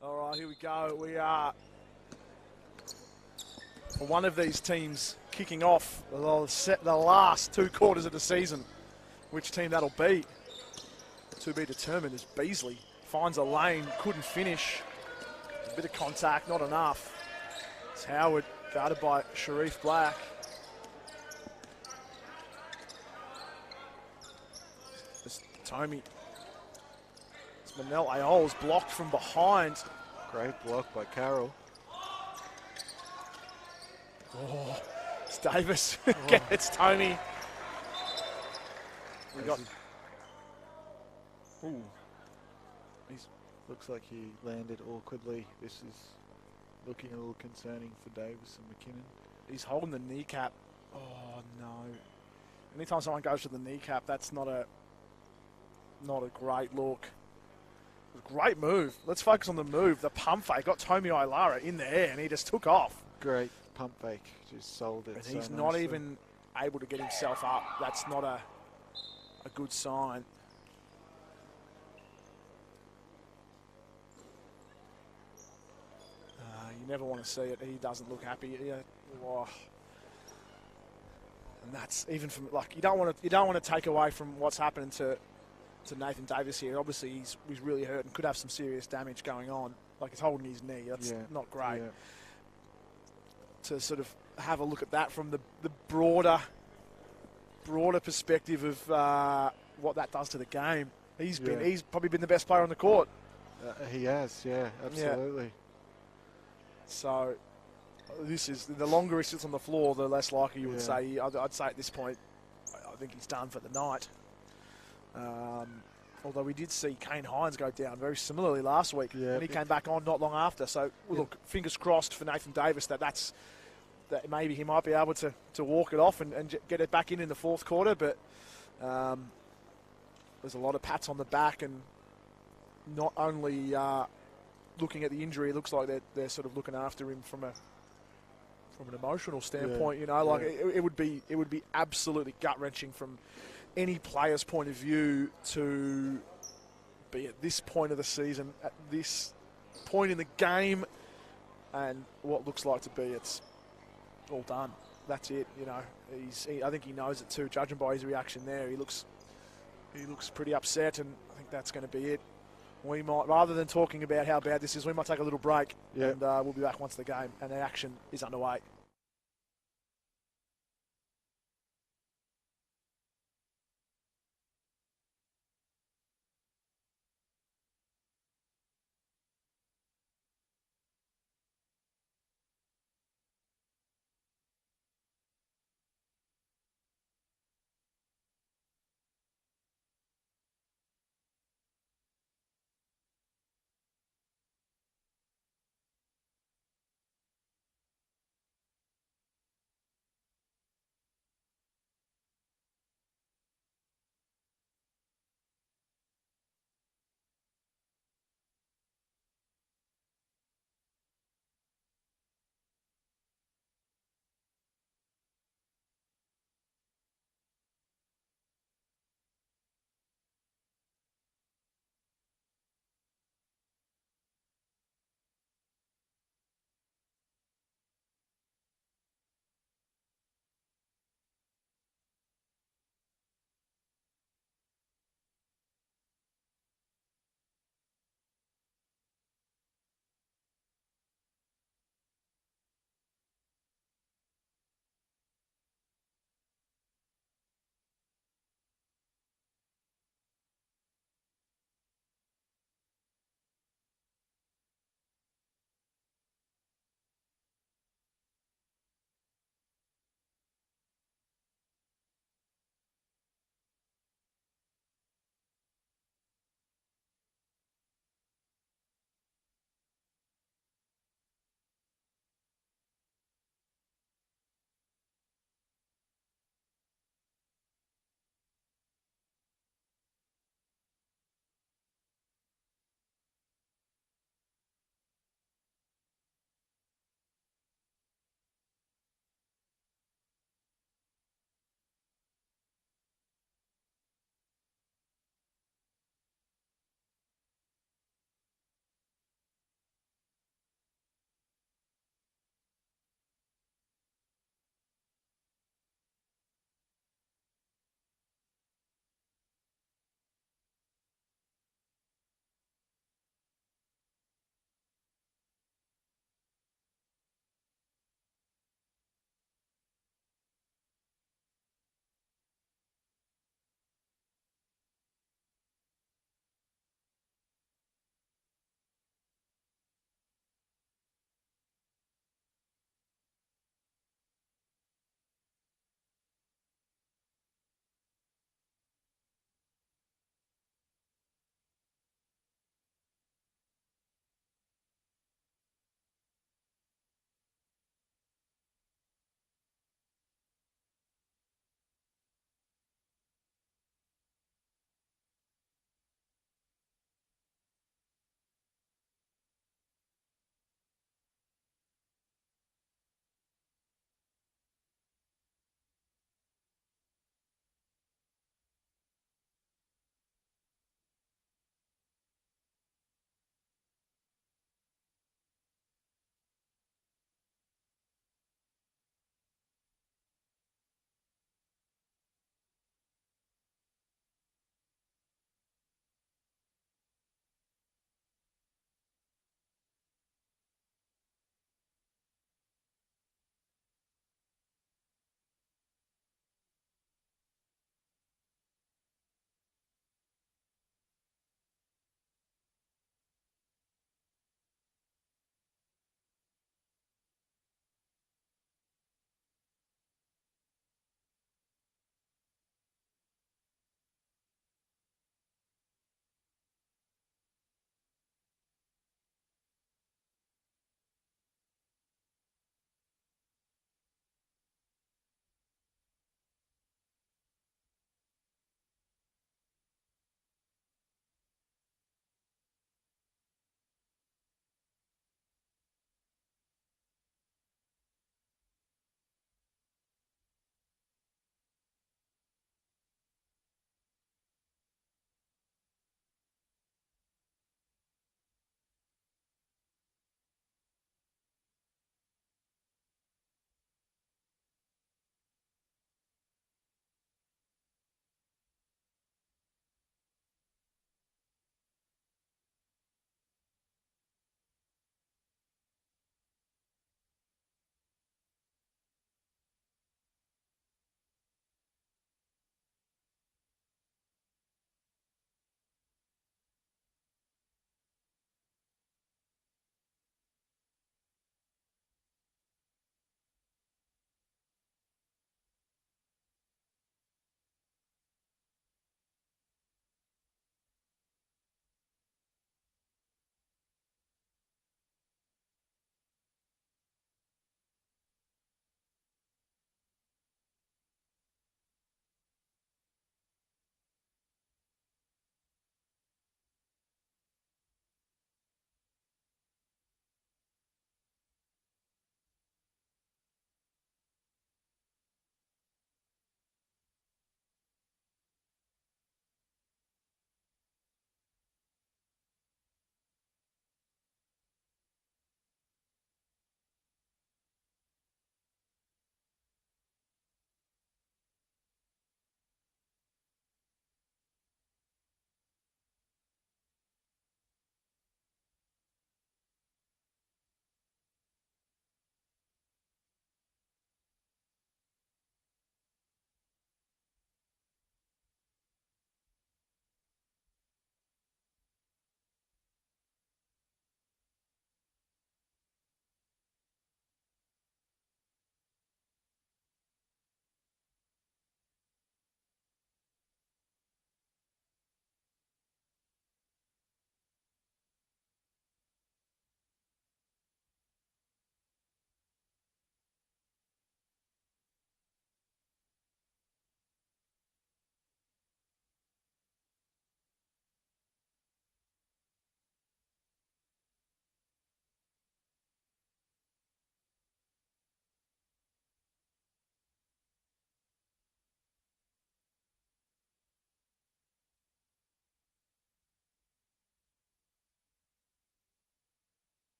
All right, here we go. We are for one of these teams kicking off the last 2 quarters of the season. Which team that'll be to be determined as Beasley finds a lane, couldn't finish. A bit of contact, not enough. It's Howard guarded by Sharif Black. It's Tommy. It's Manel Ayols blocked from behind. Great block by Carroll. Oh, it's Davis. It's Tommy. We got. Ooh. Looks like he landed awkwardly. This is looking a little concerning for Davis and McKinnon. He's holding the kneecap. Oh no! Anytime someone goes to the kneecap, that's not a great look. Great move. Let's focus on the move. The pump fake got Tommy Ilara in the air, and he just took off. Great pump fake. Just sold it. And so he's not nicely. even able to get himself up. That's not a good sign. You never want to see it. He doesn't look happy. Yeah. Oh. And that's even from you don't want to take away from what's happening to Nathan Davis here. Obviously, he's really hurt and could have some serious damage going on. Like he's holding his knee. That's not great. Yeah. To sort of have a look at that from the broader perspective of what that does to the game. He's probably been the best player on the court. He has, yeah, absolutely. Yeah. So this is the longer he sits on the floor, the less likely you would say. I'd say at this point, I think he's done for the night. Although we did see Kane Hines go down very similarly last week, and he came back on not long after. So look, fingers crossed for Nathan Davis that maybe he might be able to walk it off and get it back in the fourth quarter. But there's a lot of pats on the back, and not only looking at the injury, it looks like they're sort of looking after him from an emotional standpoint. It would be absolutely gut wrenching from any player's point of view to be at this point of the season, at this point in the game, and what looks like to be it's all done. That's it. I think he knows it too. Judging by his reaction there, he looks pretty upset, and I think that's going to be it. We might, rather than talking about how bad this is, we might take a little break, and we'll be back once the game and the action is underway.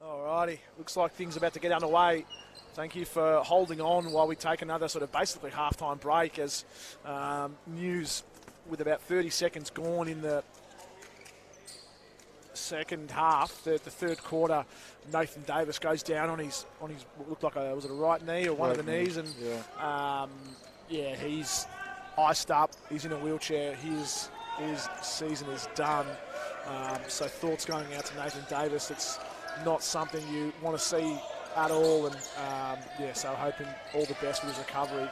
Alrighty, looks like things are about to get underway. Thank you for holding on while we take another sort of basically halftime break as news with about 30 seconds gone in the second half, the third quarter. Nathan Davis goes down on his what looked like was it a right knee or one of the knees, and he's iced up. He's in a wheelchair. His season is done. So thoughts going out to Nathan Davis. It's not something you want to see at all, and so hoping all the best with his recovery.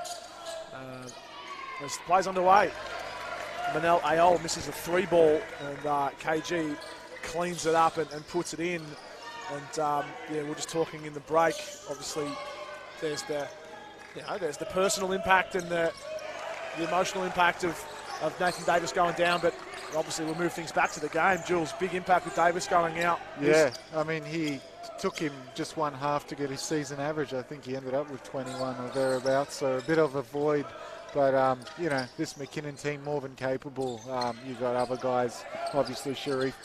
As the play's underway, Manel Ayol misses a 3-ball, and KG cleans it up and puts it in. And we're just talking in the break. Obviously, there's the personal impact and the emotional impact of Nathan Davis going down, but obviously we'll move things back to the game. Jules, big impact with Davis going out. Yeah, I mean, he took him just one half to get his season average. I think he ended up with 21 or thereabouts, so a bit of a void. But, this McKinnon team more than capable. You've got other guys, obviously Sharif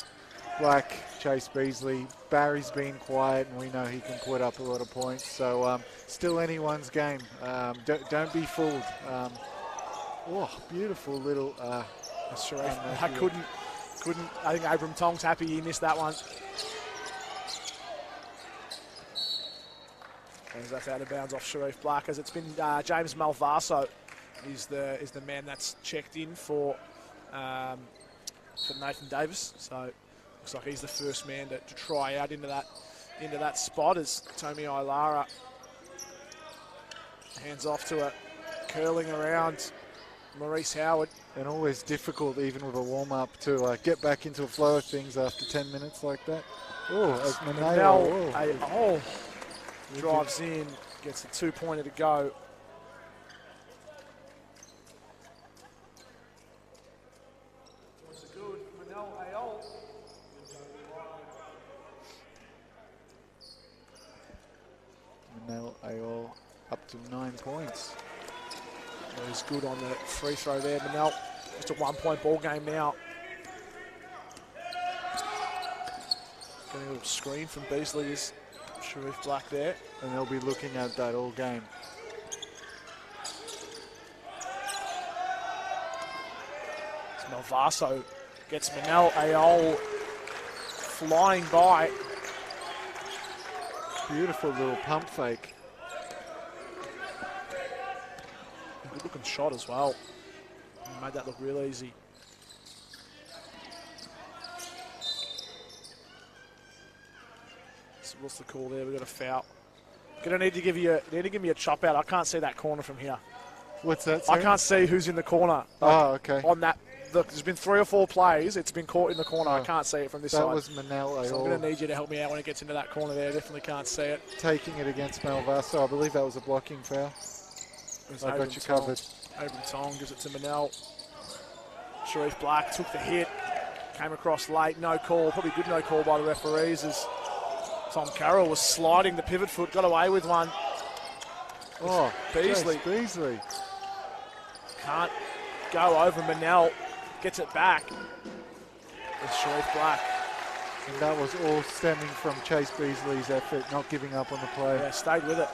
Black, Chase Beasley. Barry's been quiet, and we know he can put up a lot of points. So still anyone's game. Don't be fooled. Beautiful little... Sharif, I couldn't. I think Abram Tong's happy he missed that one. As that's out of bounds off Sharif Black, as it's been James Malvaso is the man that's checked in for Nathan Davis. So looks like he's the first man to try out into that spot as Tommy Ilara hands off to a curling around Maurice Howard. And always difficult, even with a warm-up, to get back into a flow of things after 10 minutes like that. As Manel drives in, gets a 2-pointer to go. Manel Ayol up to 9 points. He's good on the free throw there. Manel, just a 1-point ball game now. Getting a little screen from Beasley is Sharif Black there. And they'll be looking at that all game. Malvaso gets Manel Ayol flying by. Beautiful little pump fake. Good looking shot as well. Made that look real easy. So what's the call there? We've got a foul. Gonna need to give me a chop out. I can't see that corner from here. What's that? Sorry? I can't see who's in the corner. Okay. On that, look, there's been 3 or 4 plays. It's been caught in the corner. I can't see it from this side. That was Manel Ayol. So I'm going to need you to help me out when it gets into that corner there. Definitely can't see it. Taking it against Malvaso. I believe that was a blocking foul. I got you covered. Abram Tong gives it to Manel. Sharif Black took the hit. Came across late. No call. Probably good no call by the referees as Tom Carroll was sliding the pivot foot. Got away with one. Beasley. Beasley. Can't go over Manel. Gets it back. It's Sharif Black. And that was all stemming from Chase Beasley's effort, not giving up on the play. Yeah, stayed with it.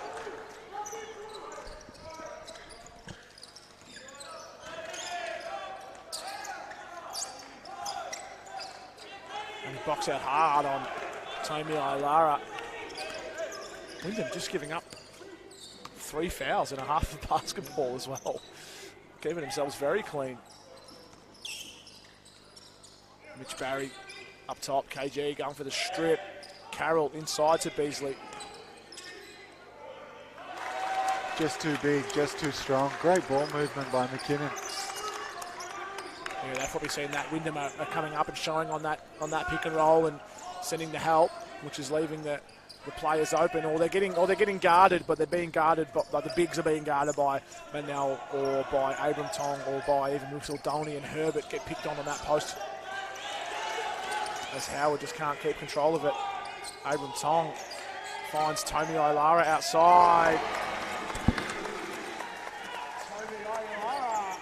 And he box out hard on Tommy Ilara. Wyndham just giving up 3 fouls in a half of basketball as well. Keeping themselves very clean. Mitch Barry up top, KG going for the strip. Carroll inside to Beasley. Just too big, just too strong. Great ball movement by McKinnon. Yeah, they've probably seen that Wyndham are coming up and showing on that pick and roll and sending the help, which is leaving the players open, or they're getting guarded, but they're being guarded, but the bigs are being guarded by Manel or by Abram Tong or by even Russell Doney and Herbert get picked on that post. As Howard just can't keep control of it. Abram Tong finds Tommy Ilara outside. Tommy Ilara.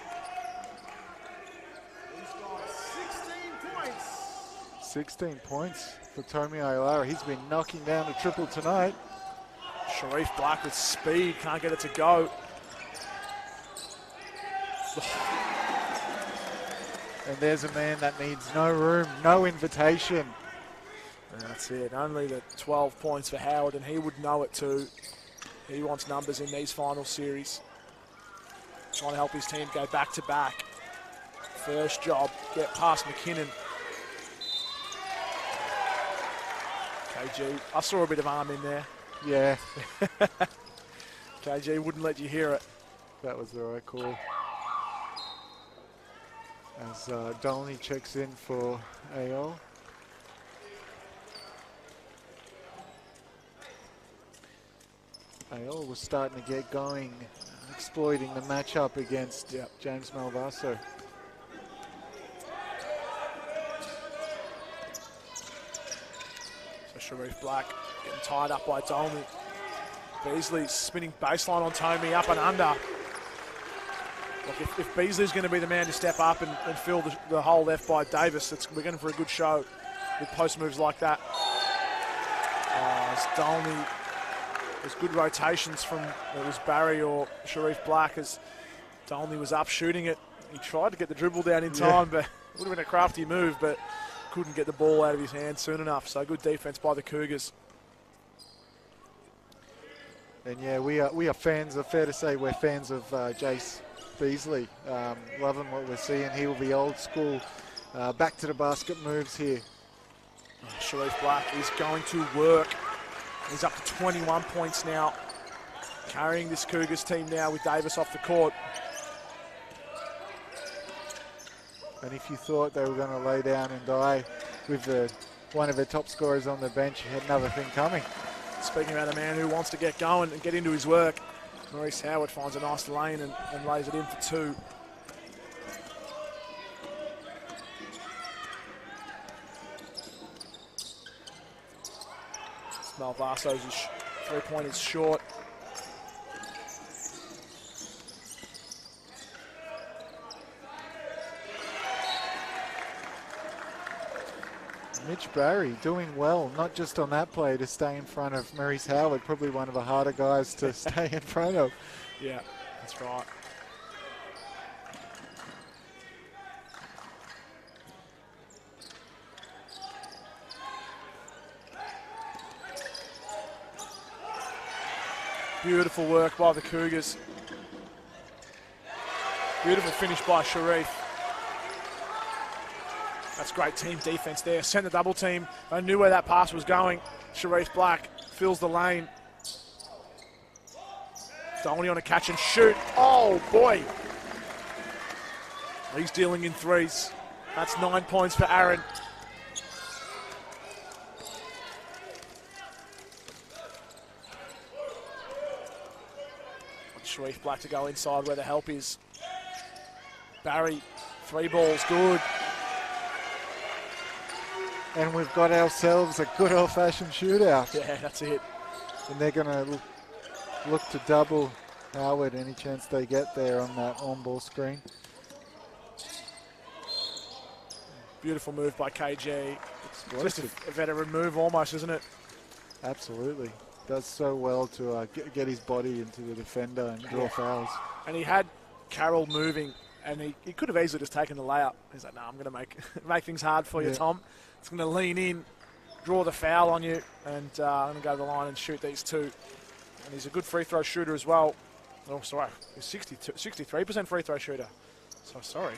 He's got 16 points. 16 points for Tommy Ailara. He's been knocking down the triple tonight. Sharif Black with speed, can't get it to go. And there's a man that needs no room, no invitation. And that's it. Only the 12 points for Howard, and he would know it too. He wants numbers in these final series. Trying to help his team go back to back. First job, get past McKinnon. KG, I saw a bit of arm in there. Yeah. KG wouldn't let you hear it. That was the right call. As Dolney checks in for AO. AO was starting to get going, exploiting the matchup against James Malvaso. So Sharif Black getting tied up by Dolney. Beasley spinning baseline on Tomey, up and under. Look, if Beasley's going to be the man to step up and fill the hole left by Davis, we're going for a good show with post moves like that. As Dolney, there's good rotations from, it was Barry or Sharif Black, as Dolney was up shooting it. He tried to get the dribble down in time, but it would have been a crafty move, but couldn't get the ball out of his hand soon enough. So good defense by the Cougars. And yeah, we are fans of, fair to say we're fans of Jace Beasley. Loving what we're seeing. He will be old school. Back to the basket moves here. Sharif Black is going to work. He's up to 21 points now. Carrying this Cougars team now with Davis off the court. And if you thought they were going to lay down and die with one of their top scorers on the bench, you had another thing coming. Speaking about a man who wants to get going and get into his work, Maurice Howard finds a nice lane and lays it in for two. Malvaso's three-point is short. Mitch Barry doing well, not just on that play to stay in front of Maurice Howard, probably one of the harder guys to stay in front of. Yeah, that's right. Beautiful work by the Cougars. Beautiful finish by Sharif. That's great team defense there. Sent the double team. They knew where that pass was going. Sharif Black fills the lane. Dolney on a catch and shoot. Oh boy. He's dealing in threes. That's 9 points for Aaron. Sharif Black to go inside where the help is. Barry, 3 balls, good. And we've got ourselves a good old-fashioned shootout. Yeah, that's it. And they're going to look to double Howard any chance they get there on that on-ball screen. Beautiful move by KG. Explosive. Just a veteran move almost, isn't it? Absolutely. Does so well to get his body into the defender and draw fouls. And he had Carroll moving, and he could have easily just taken the layup. He's like, no, I'm going to make things hard for you, Tom. It's going to lean in, draw the foul on you, and I'm going to go to the line and shoot these two. And he's a good free throw shooter as well. Oh, sorry, he's 63% free throw shooter. So sorry.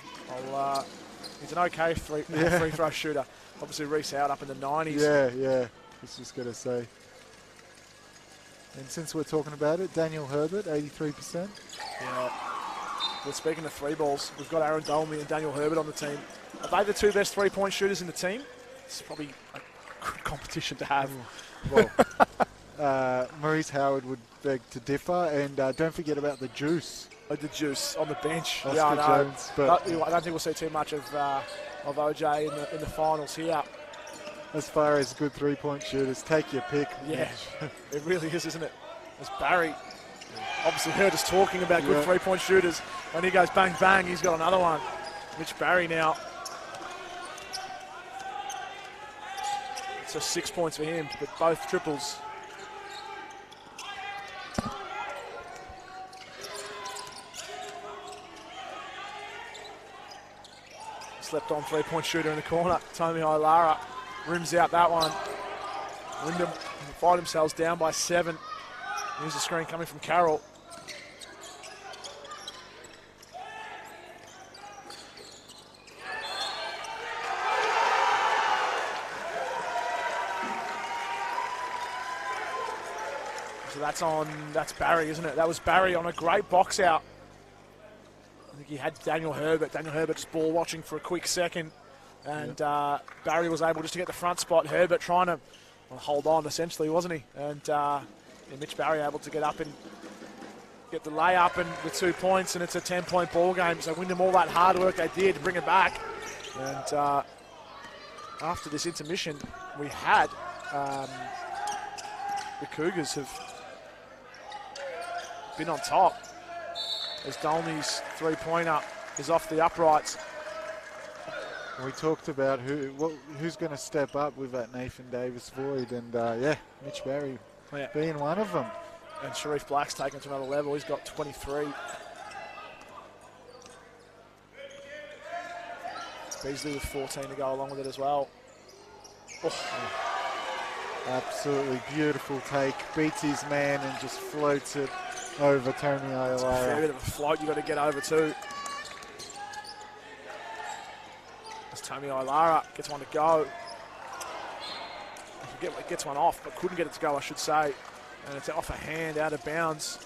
He's an okay free throw shooter. Obviously, Reese out up in the 90s. Yeah. I was just going to say. And since we're talking about it, Daniel Herbert, 83%. Yeah. Well, speaking of 3 balls, we've got Aaron Dolney and Daniel Herbert on the team. Are they the 2 best 3-point shooters in the team? It's probably a good competition to have. Well, Maurice Howard would beg to differ, and don't forget about the juice. The juice on the bench. Oscar yeah, I know. Jones, but I don't think we'll see too much of OJ in the finals here. As far as good 3-point shooters, take your pick. Yeah, it really is, isn't it? As Barry obviously heard us talking about good 3-point shooters. When he goes bang, bang, he's got another one. Mitch Barry now. So 6 points for him, but both triples. Slept on three-point shooter in the corner. Tommy Ilara rims out that one. Wyndham find themselves down by 7. Here's the screen coming from Carroll. So that's Barry, isn't it? That was Barry on a great box out. I think he had Daniel Herbert. Daniel Herbert's ball watching for a quick second. And Barry was able just to get the front spot. Herbert trying to hold on, essentially, wasn't he? And Mitch Barry able to get up and get the layup and with 2 points, and it's a 10-point ball game. So Wyndham, all that hard work they did to bring it back. And after this intermission, we had the Cougars have been on top as Dolney's three-pointer is off the uprights. We talked about who's going to step up with that Nathan Davis void, and Mitch Barry being one of them. And Sharif Black's taken to another level. He's got 23. Beasley with 14 to go along with it as well. Oh. Absolutely beautiful take. Beats his man and just floats it over Tony Ilara. A bit of a float you've got to get over too. As Tony Ilara gets one to go. Gets one off, but couldn't get it to go, I should say. And it's off a hand, out of bounds.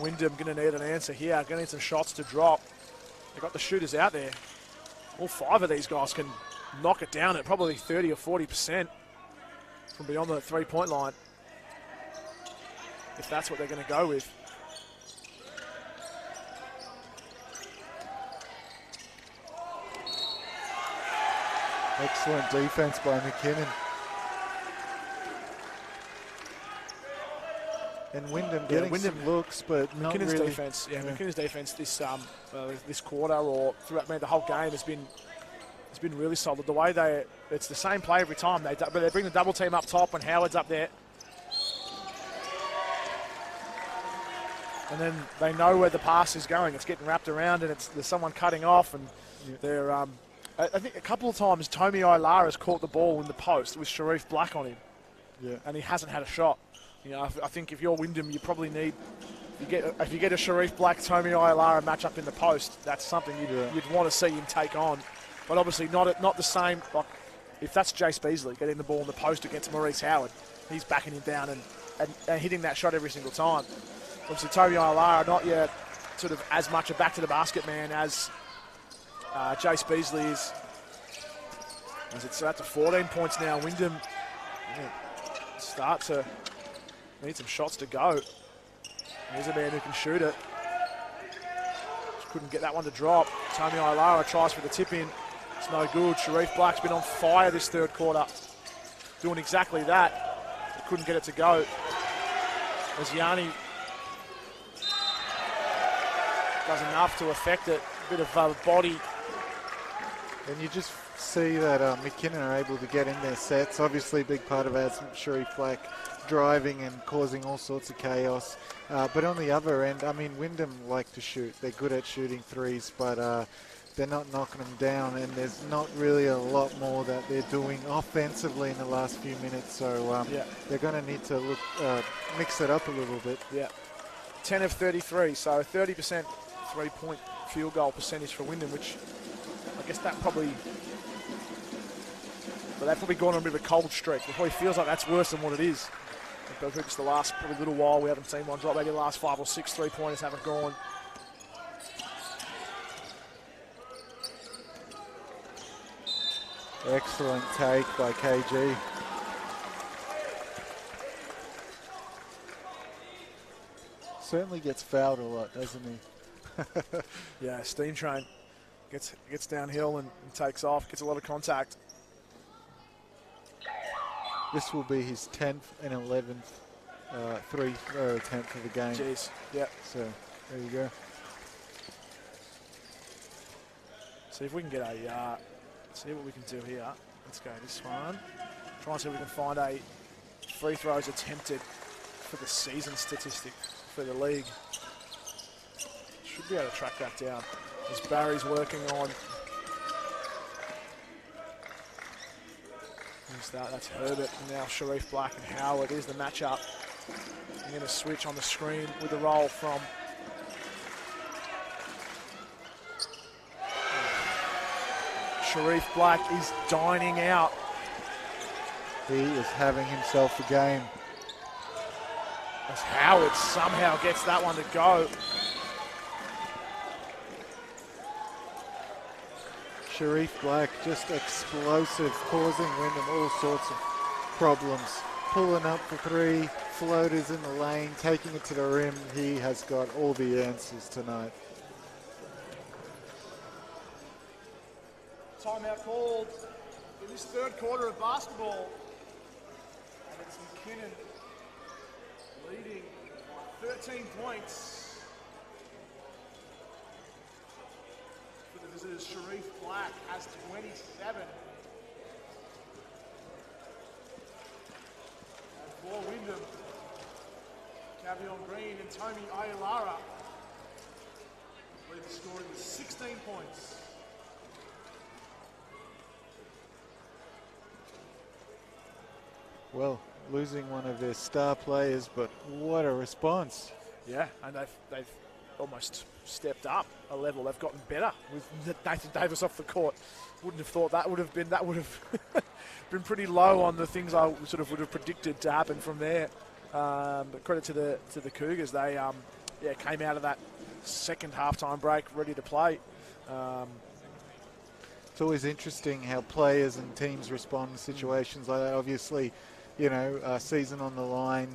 Wyndham going to need an answer here. Going to need some shots to drop. They've got the shooters out there. All 5 of these guys can knock it down at probably 30 or 40% from beyond the three-point line, if that's what they're going to go with. Excellent defense by McKinnon. And Wyndham getting some looks, but not McKinnon's really. defense, McKinnon's defense this quarter or throughout the whole game has been really solid. The way it's the same play every time. They bring the double team up top and Howard's up there. And then they know where the pass is going. It's getting wrapped around and there's someone cutting off, and they're I think a couple of times Tommy Ilara has caught the ball in the post with Sharif Black on him. Yeah. And he hasn't had a shot. You know, I think if you're Wyndham, you probably need, if you get a Sharif Black, Tommy Ilara matchup in the post, that's something you'd want to see him take on. But obviously not the same. Like if that's Jace Beasley getting the ball in the post against Maurice Howard, he's backing him down and hitting that shot every single time. Obviously, Tommy Ilara not yet sort of as much a back to the basket man as Jace Beasley is. As it's up to 14 points now, Wyndham start to need some shots to go. There's a man who can shoot it. Just couldn't get that one to drop. Tommy Ilara tries for the tip in. It's no good. Sharif Black's been on fire this third quarter. Doing exactly that. Couldn't get it to go. As Yanni does enough to affect it. A bit of body. And you just see that McKinnon are able to get in their sets. Obviously, a big part of that's Sharif Black driving and causing all sorts of chaos. But on the other end, I mean, Wyndham like to shoot. They're good at shooting threes, but they're not knocking them down, and there's not really a lot more that they're doing offensively in the last few minutes. So they're going to need to mix it up a little bit. Yeah, 10 of 33, so 30% three-point field goal percentage for Wyndham, which I guess they've probably gone on a bit of a cold streak. It probably feels like that's worse than what it is. But just the last probably little while we haven't seen one drop. Maybe the last 5 or 6 three-pointers haven't gone. Excellent take by KG. Certainly gets fouled a lot, doesn't he? Yeah, Steam Train gets downhill and takes off, gets a lot of contact. This will be his 10th and 11th three-throw attempt of the game. Jeez, yeah. So, there you go. See if we can get see what we can do here. Let's go this one. Try and see if we can find a free throws attempted for the season statistic for the league. Should be able to track that down as Barry's working on. Who's that? That's Herbert, and now Sharif Black and Howard. Here's the matchup. I'm going to switch on the screen with the roll from Sharif Black is dining out. He is having himself a game. As Howard somehow gets that one to go. Sharif Black just explosive, causing Wyndham all sorts of problems. Pulling up for three, floaters in the lane, taking it to the rim. He has got all the answers tonight. Timeout called in this third quarter of basketball. And it's McKinnon leading by 13 points. For the visitors, Sharif Black has 27. And for Wyndham, Cavion Green and Tommy Ayelara lead the scoring with 16 points. Well, losing one of their star players, but what a response. Yeah, and they've almost stepped up a level. They've gotten better with Nathan Davis off the court. Wouldn't have thought that would have been been pretty low on the things I sort of would have predicted to happen from there. But credit to the Cougars. They came out of that second halftime break ready to play. It's always interesting how players and teams respond in situations like that. Obviously, you know, season on the line,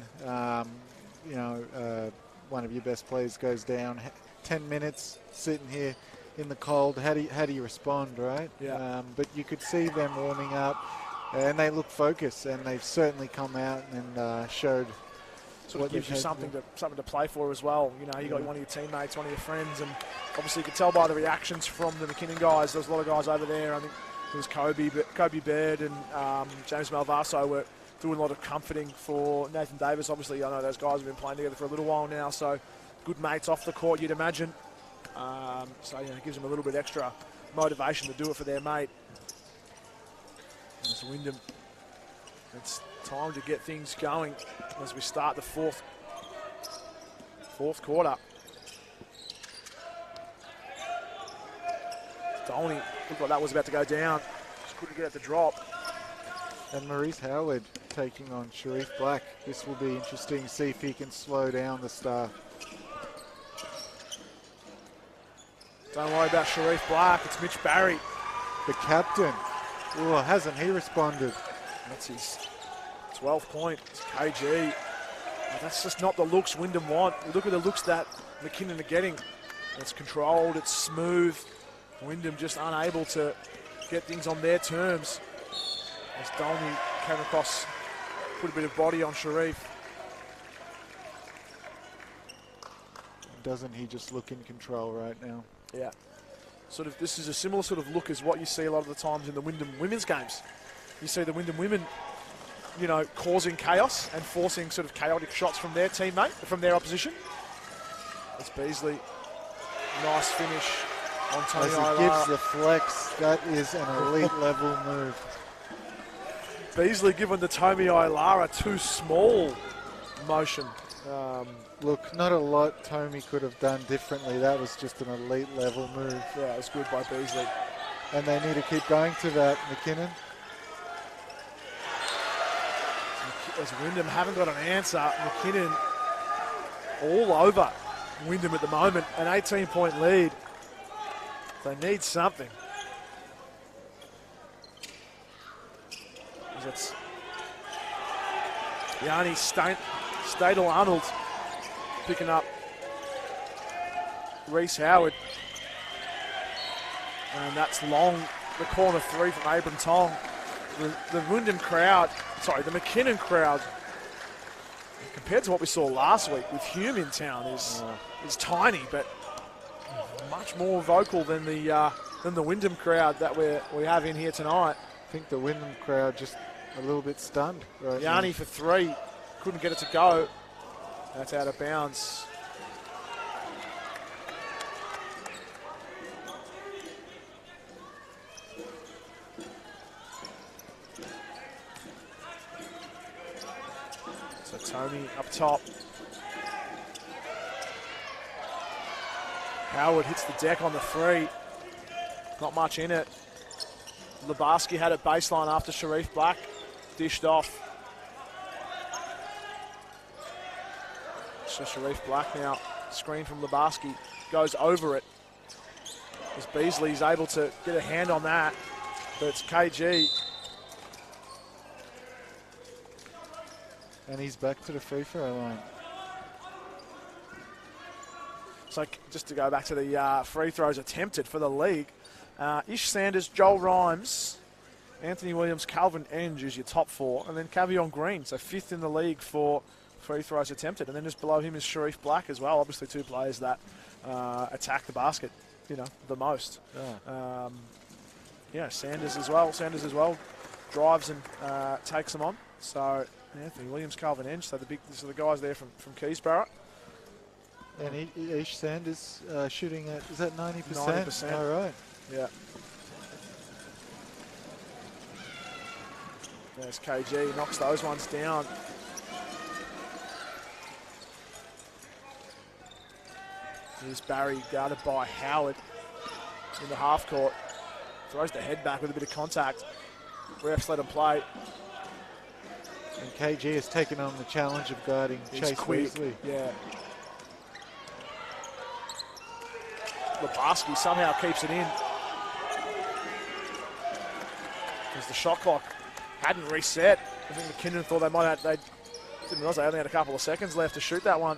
one of your best players goes down, 10 minutes sitting here in the cold. How do you respond, right? Yeah. But you could see them warming up, and they look focused, and they've certainly come out and showed. Sort of gives you something to play for as well. You know, you got one of your teammates, one of your friends, and obviously you could tell by the reactions from the McKinnon guys. There was a lot of guys over there. I think it was Kobe Baird and James Malvaso were doing a lot of comforting for Nathan Davis. Obviously, I know those guys have been playing together for a little while now, so good mates off the court, you'd imagine. It gives them a little bit extra motivation to do it for their mate. And it's Wyndham. It's time to get things going as we start the fourth quarter. Dolney looked like that was about to go down. Just couldn't get it to drop. And Maurice Howard taking on Sharif Black. This will be interesting to see if he can slow down the star. Don't worry about Sharif Black. It's Mitch Barry. The captain. Oh, hasn't he responded? That's his 12th point. It's KG. That's just not the looks Wyndham want. Look at the looks that McKinnon are getting. It's controlled. It's smooth. Wyndham just unable to get things on their terms. As Dolney came across, put a bit of body on Sharif. Doesn't he just look in control right now? Yeah. This is a similar sort of look as what you see a lot of the times in the Wyndham women's games. You see the Wyndham women, causing chaos and forcing sort of chaotic shots from their teammate, from their opposition. It's Beasley. Nice finish on Tony As he Ayelara. gives the flex, that is an elite level move. Beasley giving the Tommy Ayelara too small motion. Look, not a lot Tommy could have done differently. That was just an elite level move. Yeah, it was good by Beasley. And they need to keep going to that, McKinnon. As Wyndham haven't got an answer, McKinnon all over Wyndham at the moment. An 18-point lead. They need something. It's Yanni Stadel-Arnold picking up Reese Howard. And that's long, the corner three from Abram Tong. The McKinnon crowd, compared to what we saw last week with Hume in town, is tiny, but much more vocal than the Wyndham crowd that we have in here tonight. I think the Wyndham crowd just a little bit stunned right Yanni for three. Couldn't get it to go. That's out of bounds. So Tony up top. Howard hits the deck on the three. Not much in it. Lebarski had it baseline after Sharif Black dished off. So Sharif Black now, screen from Lebarski, goes over it. As Beasley's able to get a hand on that, but it's KG. And he's back to the free throw line. So just to go back to the free throws attempted for the league, Ish Sanders, Joel Rhymes, Anthony Williams, Calvin Enge is your top four, and then Cavion Green, so fifth in the league for free throws attempted. And then just below him is Sharif Black as well, obviously two players that attack the basket, the most. Sanders as well drives and takes them on. So Anthony Williams, Calvin Enge, so these are the guys there from Keysborough. And Ish Sanders shooting at, is that 90%? 90%. All right. Yeah. There's KG, knocks those ones down. Here's Barry, guarded by Howard in the half court. Throws the head back with a bit of contact. Refs let him play. And KG has taken on the challenge of guarding Chase Weasley. Yeah. Lebarski somehow keeps it in. Because the shot clock hadn't reset. I think McKinnon thought they didn't realize they only had a couple of seconds left to shoot that one.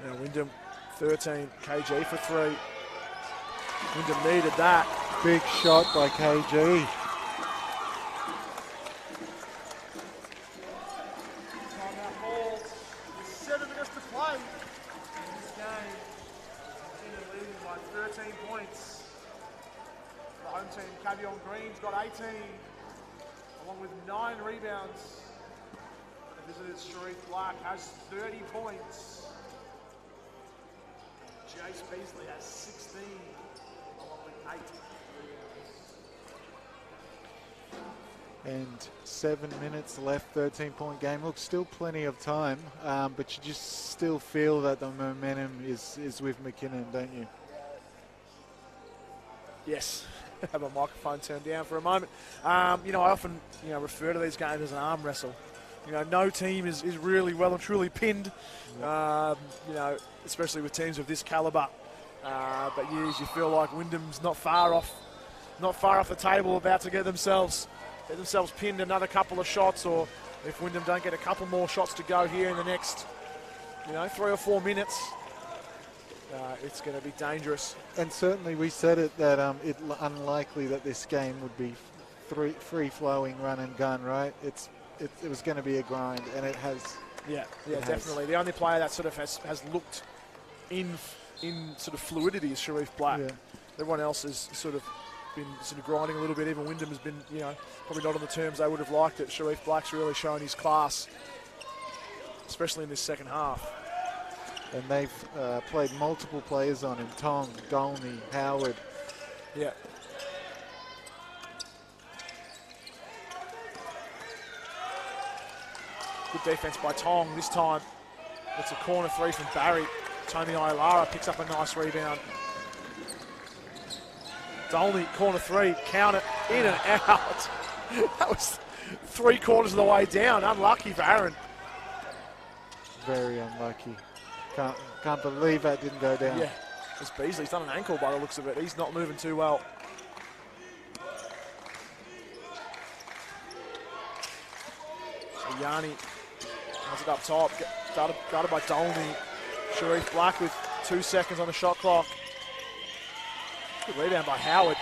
Now Wyndham 13, KG for three. Wyndham needed that. Big shot by KG. Timeout ball. 7 minutes to play in this game. McKinnon leading by 13 points. The home team, Cavion Green's got 18, along with 9 rebounds. The visitors, Sharif Black, has 30 points. Jace Beasley has 16, along with 8 rebounds. And 7 minutes left, 13-point game. Look, still plenty of time, but you just still feel that the momentum is with McKinnon, don't you? Yes. Have my microphone turned down for a moment. I often, refer to these games as an arm wrestle. No team is really well and truly pinned, especially with teams of this calibre. But you feel like Wyndham's not far off the table, about to get themselves pinned another couple of shots, or if Wyndham don't get a couple more shots to go here in the next, 3 or 4 minutes, it's going to be dangerous. And certainly we said it that it's unlikely that this game would be free-flowing run and gun, right? It was going to be a grind, and it has. Yeah, definitely. The only player that sort of has looked in sort of fluidity is Sharif Black. Yeah. Everyone else has sort of been sort of grinding a little bit. Even Wyndham has been, probably not on the terms they would have liked it. Sharif Black's really shown his class, especially in this second half. And they've played multiple players on him: Tong, Dolney, Howard. Yeah. Good defense by Tong this time. It's a corner three from Barry. Tony Ailara picks up a nice rebound. Dolney, corner three, count it, in and out. That was 3/4 of the way down. Unlucky for Aaron. Very unlucky. Can't believe that didn't go down. Yeah, it's Beasley's done an ankle by the looks of it. He's not moving too well. So Yanni has it up top, guarded by Dolney. Sharif Black with 2 seconds on the shot clock. Good rebound by Howard.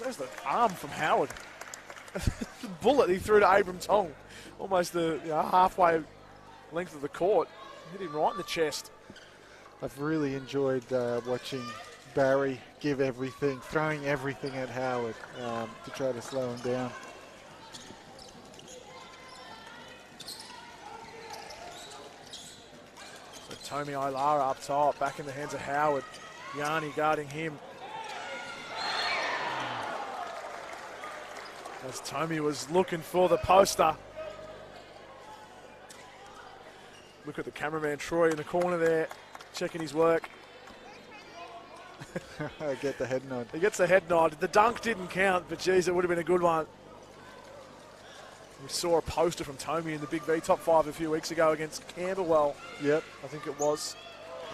There's the arm from Howard. The bullet he threw to Abram Tong. Almost the halfway length of the court. Hit him right in the chest. I've really enjoyed watching Barry give everything, throwing everything at Howard to try to slow him down. So Tommy Ilara up top, back in the hands of Howard. Yanni guarding him. As Tommy was looking for the poster. Look at the cameraman Troy in the corner there, checking his work. I get the head nod. He gets the head nod. The dunk didn't count, but geez, it would have been a good one. We saw a poster from Tommy in the Big V top 5 a few weeks ago against Camberwell. Yep. I think it was.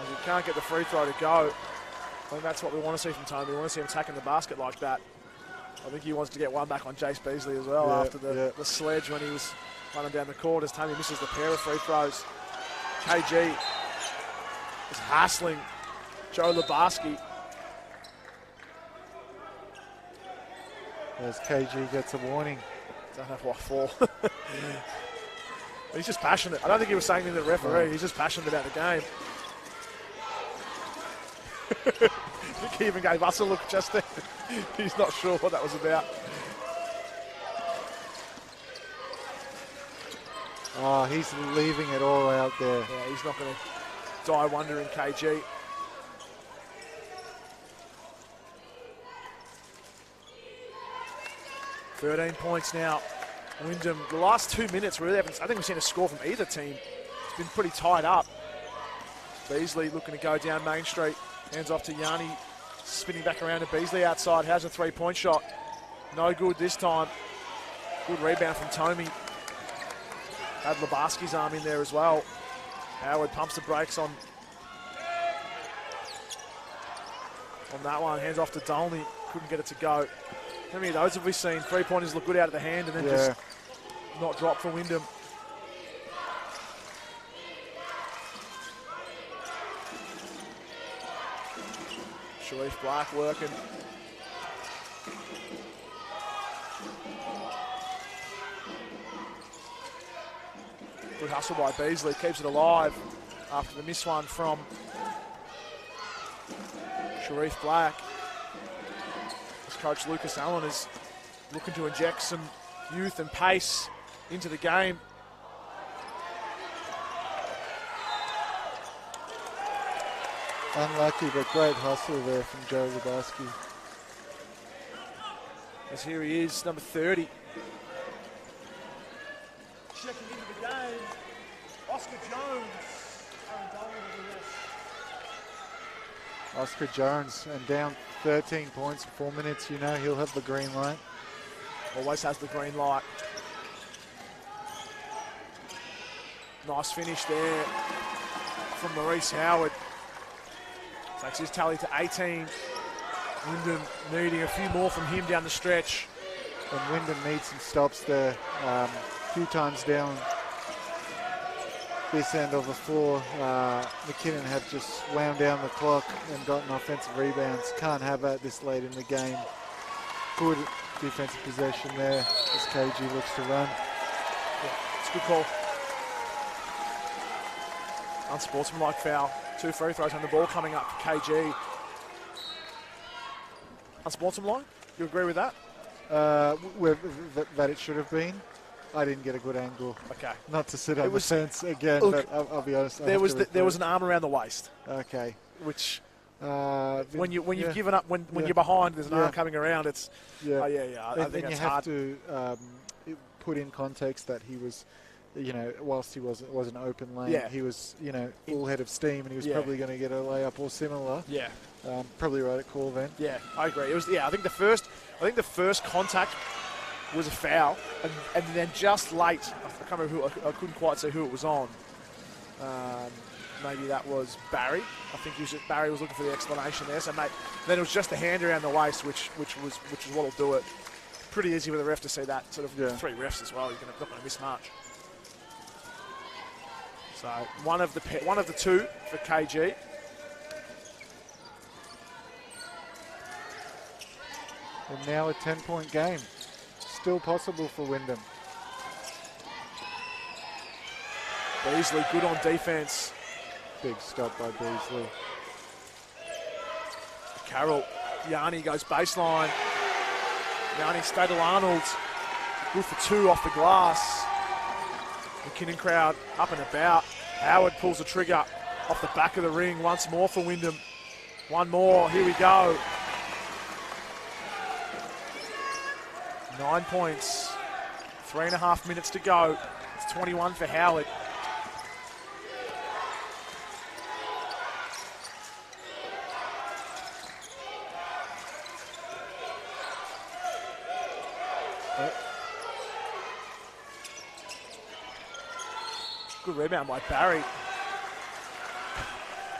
As he can't get the free throw to go. I think that's what we want to see from Tommy. We want to see him attacking the basket like that. I think he wants to get one back on Jace Beasley as well after the sledge when he was running down the court as Tommy misses the pair of free throws. KG is hassling Joe Lebarski. As KG gets a warning. Don't know what for. He's just passionate. I don't think he was saying anything to the referee. He's just passionate about the game. I think he even gave us a look just then. He's not sure what that was about. Oh, he's leaving it all out there. Yeah, he's not going to die wondering, KG. $13 points now. Wyndham, the last 2 minutes, really haven't, I think we've seen a score from either team. It's been pretty tied up. Beasley looking to go down Main Street. Hands off to Yanni. Spinning back around to Beasley outside. Has a three-point shot. No good this time. Good rebound from Tommy. Had Lebarski's arm in there as well. Howard pumps the brakes on that one. Hands off to Dolney. Couldn't get it to go. How many of those have we seen? Three-pointers look good out of the hand and then just not drop for Wyndham. Sharif Black working. Good hustle by Beasley, keeps it alive after the miss one from Sharif Black. As coach Lucas Allen is looking to inject some youth and pace into the game. Unlucky, but great hustle there from Joe Lebarski. As here he is, number 30. Checking into the game, Oscar Jones. Oscar Jones, and down 13 points in 4 minutes. You know he'll have the green light. Always has the green light. Nice finish there from Maurice Howard. Takes his tally to 18. Wyndham needing a few more from him down the stretch. And Wyndham needs some stops there. A few times down this end of the floor, McKinnon have just wound down the clock and gotten offensive rebounds. Can't have that this late in the game. Good defensive possession there as KG looks to run. Yeah, it's a good call. Unsportsmanlike foul. 2 free throws and the ball coming up for KG. Unsportsmanlike? You agree with that? That it should have been. I didn't get a good angle. Okay. Not to sit on the fence again, look, but I'll be honest. There was an arm around the waist. Okay. Which when you've given up, when you're behind, there's an arm coming around. It's I think that's hard. You have to put in context that he was, whilst he was an open lane, he was, full head of steam, and he was probably going to get a layup or similar. Yeah. Probably right at call then. Yeah, I agree. It was. I think the first contact was a foul, and then just late, I can't remember who. I couldn't quite see who it was on. Maybe that was Barry. I think Barry was looking for the explanation there. So then it was just a hand around the waist, which is what'll do it. Pretty easy with a ref to see that. Sort of 3 refs as well. You're not going to miss much. So one of the 2 for KG. And now a 10-point game. Still possible for Wyndham. Beasley good on defense. Big stop by Beasley. Carroll. Yanni goes baseline. Yanni Stadel-Arnold. Good for 2 off the glass. McKinnon crowd up and about. Howard pulls the trigger off the back of the ring once more for Wyndham. One more. Here we go. 9 points. 3.5 minutes to go. It's 21 for Howard. Good rebound by Barry.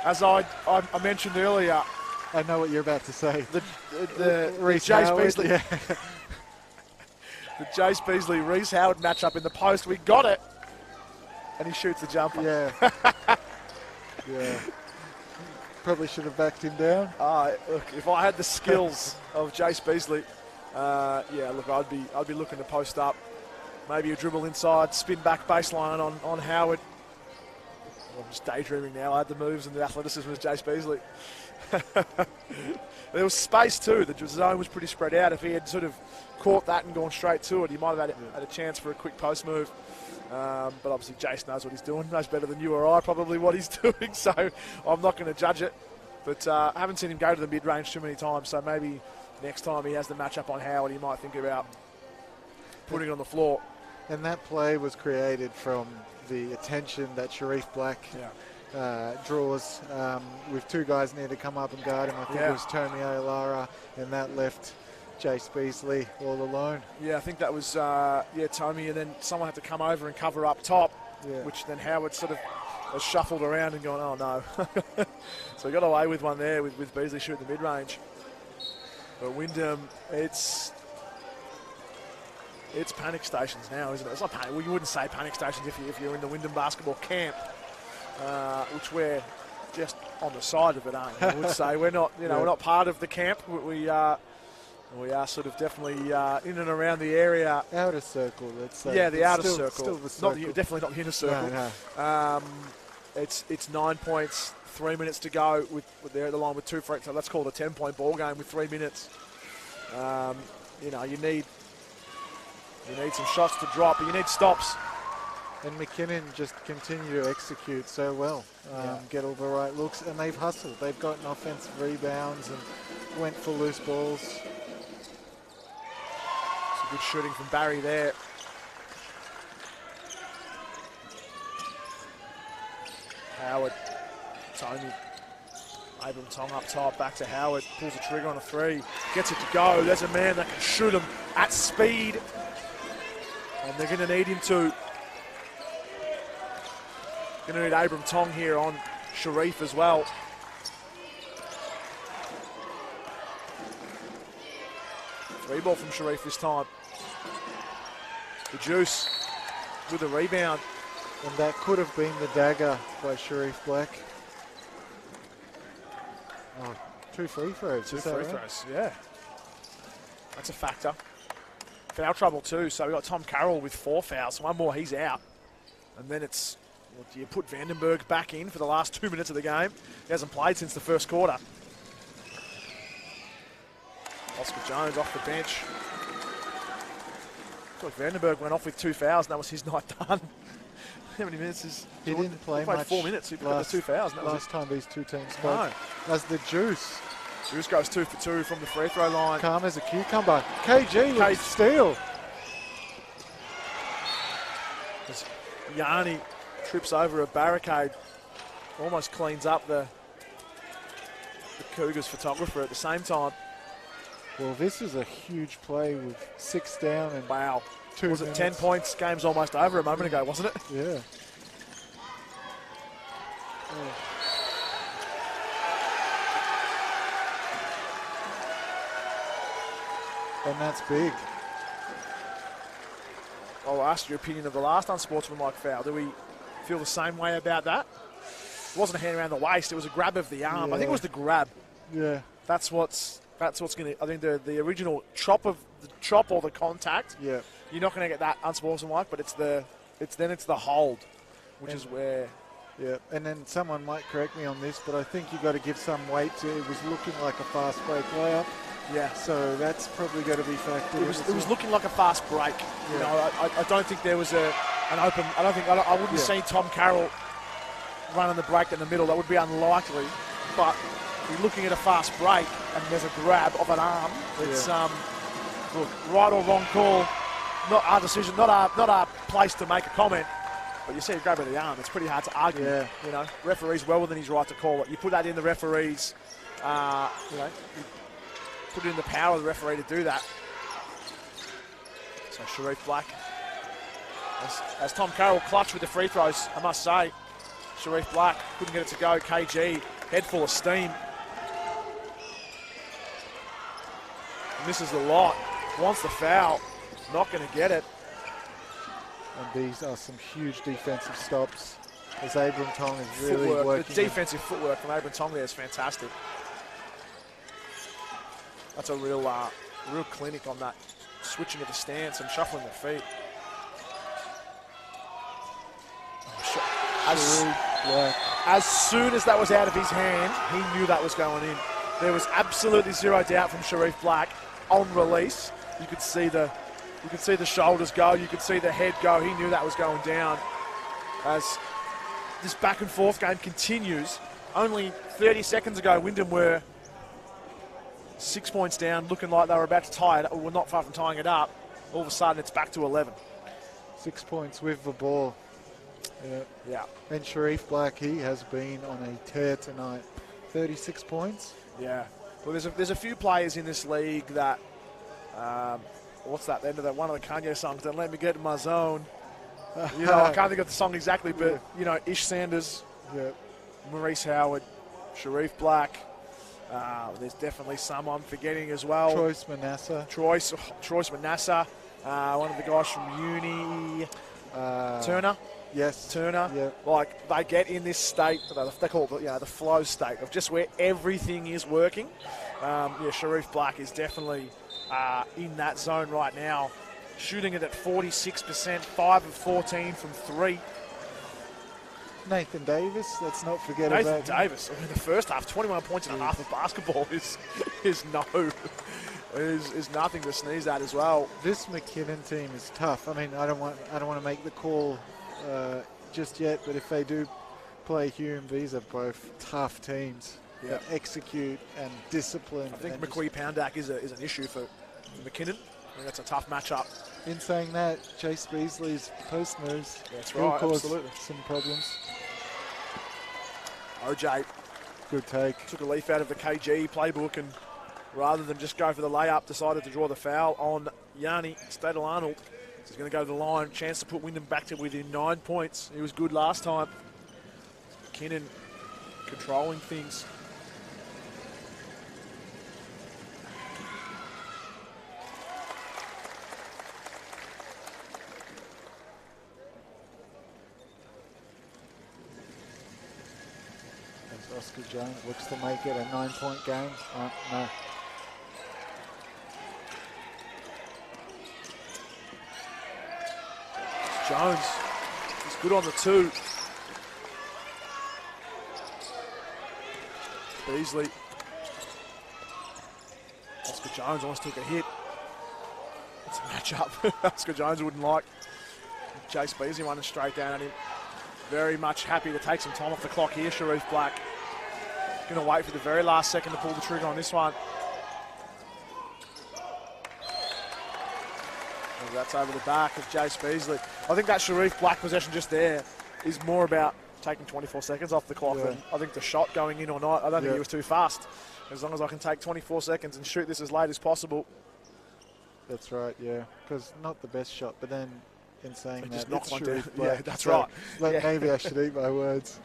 As I mentioned earlier, I know what you're about to say. the Reece Jace Howard, Beasley, yeah. the Jace Beasley Reece Howard matchup in the post. We got it, and he shoots the jumper. Yeah. Yeah. Probably should have backed him down. Look, if I had the skills of Jace Beasley, yeah, look, I'd be looking to post up. Maybe a dribble inside, spin back baseline on Howard. I'm just daydreaming now. I had the moves and the athleticism of Jace Beasley. There was space too. The zone was pretty spread out. If he had sort of caught that and gone straight to it, he might have had a chance for a quick post move. But obviously Jace knows what he's doing. Knows better than you or I probably what he's doing. So I'm not going to judge it. But I haven't seen him go to the mid-range too many times. So maybe next time he has the matchup on Howard, he might think about putting it on the floor. And that play was created from the attention that Sharif Black draws with 2 guys near to come up and guard him. I think it was Tomio Lara, and that left Jace Beasley all alone. Yeah, I think that was, Tommy, and then someone had to come over and cover up top, which then Howard sort of has shuffled around and gone, oh no. So he got away with one there with Beasley shooting the mid-range. But Wyndham, it's panic stations now, isn't it? It's not panic. Well, you wouldn't say panic stations if you're in the Wyndham basketball camp, which we're just on the side of it, aren't we? I would say we're not, we're not part of the camp. We are sort of definitely in and around the area. Outer circle, let's say. Yeah, the outer still, circle. Still the circle. Definitely not the inner circle. No. It's 9 points, 3 minutes to go. They're at the line with 2 free. So let's call it a 10-point ball game with 3 minutes. You need some shots to drop, but you need stops. And McKinnon just continue to execute so well, get all the right looks, and they've hustled. They've gotten offensive rebounds and went for loose balls. Some good shooting from Barry there. Howard, Tony, Abram Tong up top, back to Howard, pulls the trigger on a 3, gets it to go. There's a man that can shoot him at speed. And they're going to need him to. Going to need Abram Tong here on Sharif as well. Free ball from Sharif this time. The Juice with a rebound. And that could have been the dagger by Sharif Black. Oh, 2 free throws. 2 free throws, yeah. That's a factor. Foul trouble too, so we've got Tom Carroll with 4 fouls. One more, he's out. And then it's, do you put Vandenberg back in for the last 2 minutes of the game? He hasn't played since the first quarter. Oscar Jones off the bench. Look, Vandenberg went off with 2 fouls, and that was his night done. How many minutes is he didn't play much? Much 4 minutes. He got the 2 fouls. And that last time these 2 teams played. No. As the Juice. Juice goes 2 for 2 from the free throw line. Calm as a cucumber. KG with steal. As Yanni trips over a barricade, almost cleans up the Cougars photographer at the same time. Well, this is a huge play with 6 down and wow. 2 was minutes. It 10 points? Game's almost over a moment ago, wasn't it? Yeah. And that's big. I'll ask your opinion of the last unsportsmanlike foul. Do we feel the same way about that? It wasn't a hand around the waist. It was a grab of the arm. Yeah. I think it was the grab. Yeah. That's what's going to. I think the original chop or the contact. Yeah. You're not going to get that unsportsmanlike, but it's the hold, which is where. Yeah, and then someone might correct me on this, but I think you've got to give some weight to it. Was looking like a fast break layup. Yeah. So that's probably got to be factored. It was looking like a fast break. Yeah. You know, I don't think there was an open. I wouldn't have seen Tom Carroll running the break in the middle. That would be unlikely. But you're looking at a fast break, and there's a grab of an arm. It's look, right or wrong call. Not our decision. Not our place to make a comment. But you see a grab of the arm. It's pretty hard to argue. Yeah. You know, referee's well within his right to call it. You put that in the referee's. You know. Put it in the power of the referee to do that. So Sharif Black, as Tom Carroll clutched with the free throws, I must say, Sharif Black couldn't get it to go. KG, head full of steam. And misses the lot, wants the foul, not going to get it. And these are some huge defensive stops as Abram Tong is really working. The defensive footwork from Abram Tong there is fantastic. That's a real clinic on that, switching of the stance and shuffling their feet. As soon as that was out of his hand, he knew that was going in. There was absolutely zero doubt from Sharif Black on release. You could see the shoulders go, you could see the head go. He knew that was going down. As this back and forth game continues, only 30 seconds ago, Wyndham were 6 points down, looking like they were about to tie it. We're not far from tying it up. All of a sudden, it's back to 11. 6 points with the ball. Yeah. And Sharif Black, he has been on a tear tonight. 36 points. Yeah. Well, there's a few players in this league that, what's that? The end of that one of the Kanye songs. Don't let me get in my zone. You know, I can't think of the song exactly, but you know, Ish Sanders, Maurice Howard, Sharif Black. There's definitely some I'm forgetting as well. Troyce Manasseh. Troyce Manasseh. One of the guys from uni. Turner. Yes. Turner. Yep. Like, they get in this state, they call it the flow state of just where everything is working. Sharif Black is definitely in that zone right now. Shooting it at 46%, 5 of 14 from 3. Nathan Davis, let's not forget Nathan about Davis. I mean, the first half, 21 points and a half of basketball is nothing to sneeze at as well. This McKinnon team is tough. I mean, I don't want to make the call just yet, but if they do play Hume, these are both tough teams that execute and discipline. I think McQueen-Poundak is an issue for McKinnon. I think that's a tough matchup. In saying that, Chase Beasley's post moves will cause absolutely some problems. OJ, good take. Took a leaf out of the KG playbook and rather than just go for the layup, decided to draw the foul on Yanni Stadel-Arnold. So he's going to go to the line, chance to put Wyndham back to within 9 points. He was good last time. McKinnon controlling things. Oscar Jones looks to make it a 9-point game. No. Jones is good on the 2. Beasley. Oscar Jones almost took a hit. It's a matchup Oscar Jones wouldn't like. Chase Beasley running straight down at him. Very much happy to take some time off the clock here, Sharif Black. Going to wait for the very last second to pull the trigger on this one. And that's over the back of Jace Beasley. I think that Sharif Black possession just there is more about taking 24 seconds off the clock than I think the shot going in or not. I don't think he was too fast. As long as I can take 24 seconds and shoot this as late as possible. That's right, because not the best shot, but then in saying that, it's Sharif Black. Black. Yeah, that's right. Maybe I should eat my words.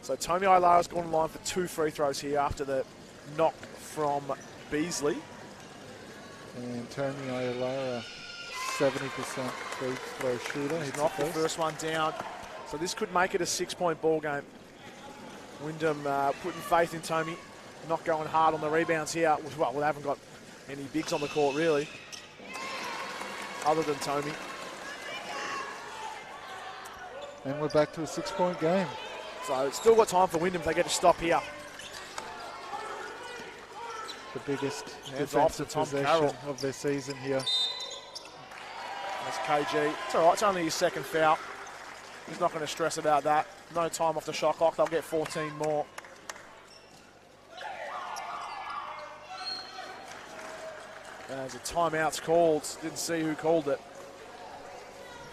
So Tommy Ailara's gone line for 2 free throws here after the knock from Beasley. And Tommy Ailara, 70% free throw shooter. He's knocked the first one down. So this could make it a 6-point ball game. Wyndham putting faith in Tommy, not going hard on the rebounds here. Well, we haven't got any bigs on the court really, other than Tommy. And we're back to a 6-point game. So it's still got time for Wyndham if they get to stop here. The biggest Hands off to defensive Tom possession Carroll. of their season here. That's KG. It's all right. It's only his second foul. He's not going to stress about that. No time off the shot clock. They'll get 14 more. As a timeout's called. Didn't see who called it.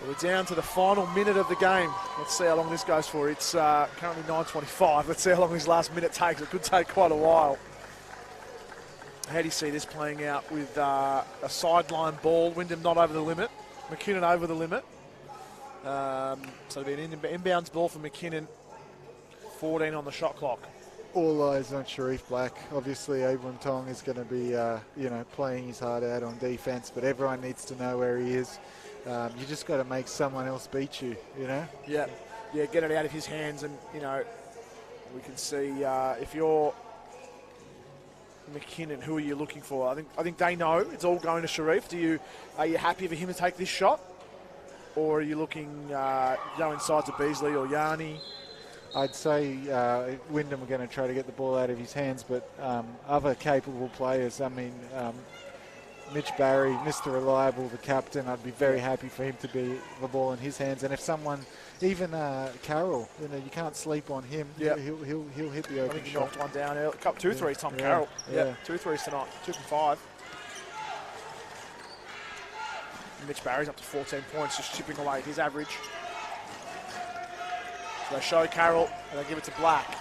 But we're down to the final minute of the game. Let's see how long this goes for. It's currently 9:25. Let's see how long this last minute takes. It could take quite a while. How do you see this playing out with a sideline ball? Wyndham not over the limit. McKinnon over the limit. So it'll be an inbounds ball for McKinnon. 14 on the shot clock. All eyes on Sharif Black. Obviously, Abram Tong is going to be, playing his heart out on defense, but everyone needs to know where he is. You just got to make someone else beat you, Yeah, get it out of his hands, and, we can see if you're McKinnon, who are you looking for? I think they know it's all going to Sharif. Are you happy for him to take this shot? Or are you looking go inside to Beasley or Yanni? I'd say Wyndham are going to try to get the ball out of his hands, but other capable players, Mitch Barry, Mr. Reliable, the captain, I'd be very happy for him to be the ball in his hands. And if someone, even Carroll, you can't sleep on him. Yeah. He'll hit the I open think he shot. knocked one down early. Two threes, Tom Carroll. Yeah, 2 threes tonight. 2 from 5. Mitch Barry's up to 14 points, just chipping away at his average. So they show Carroll, and they give it to Black.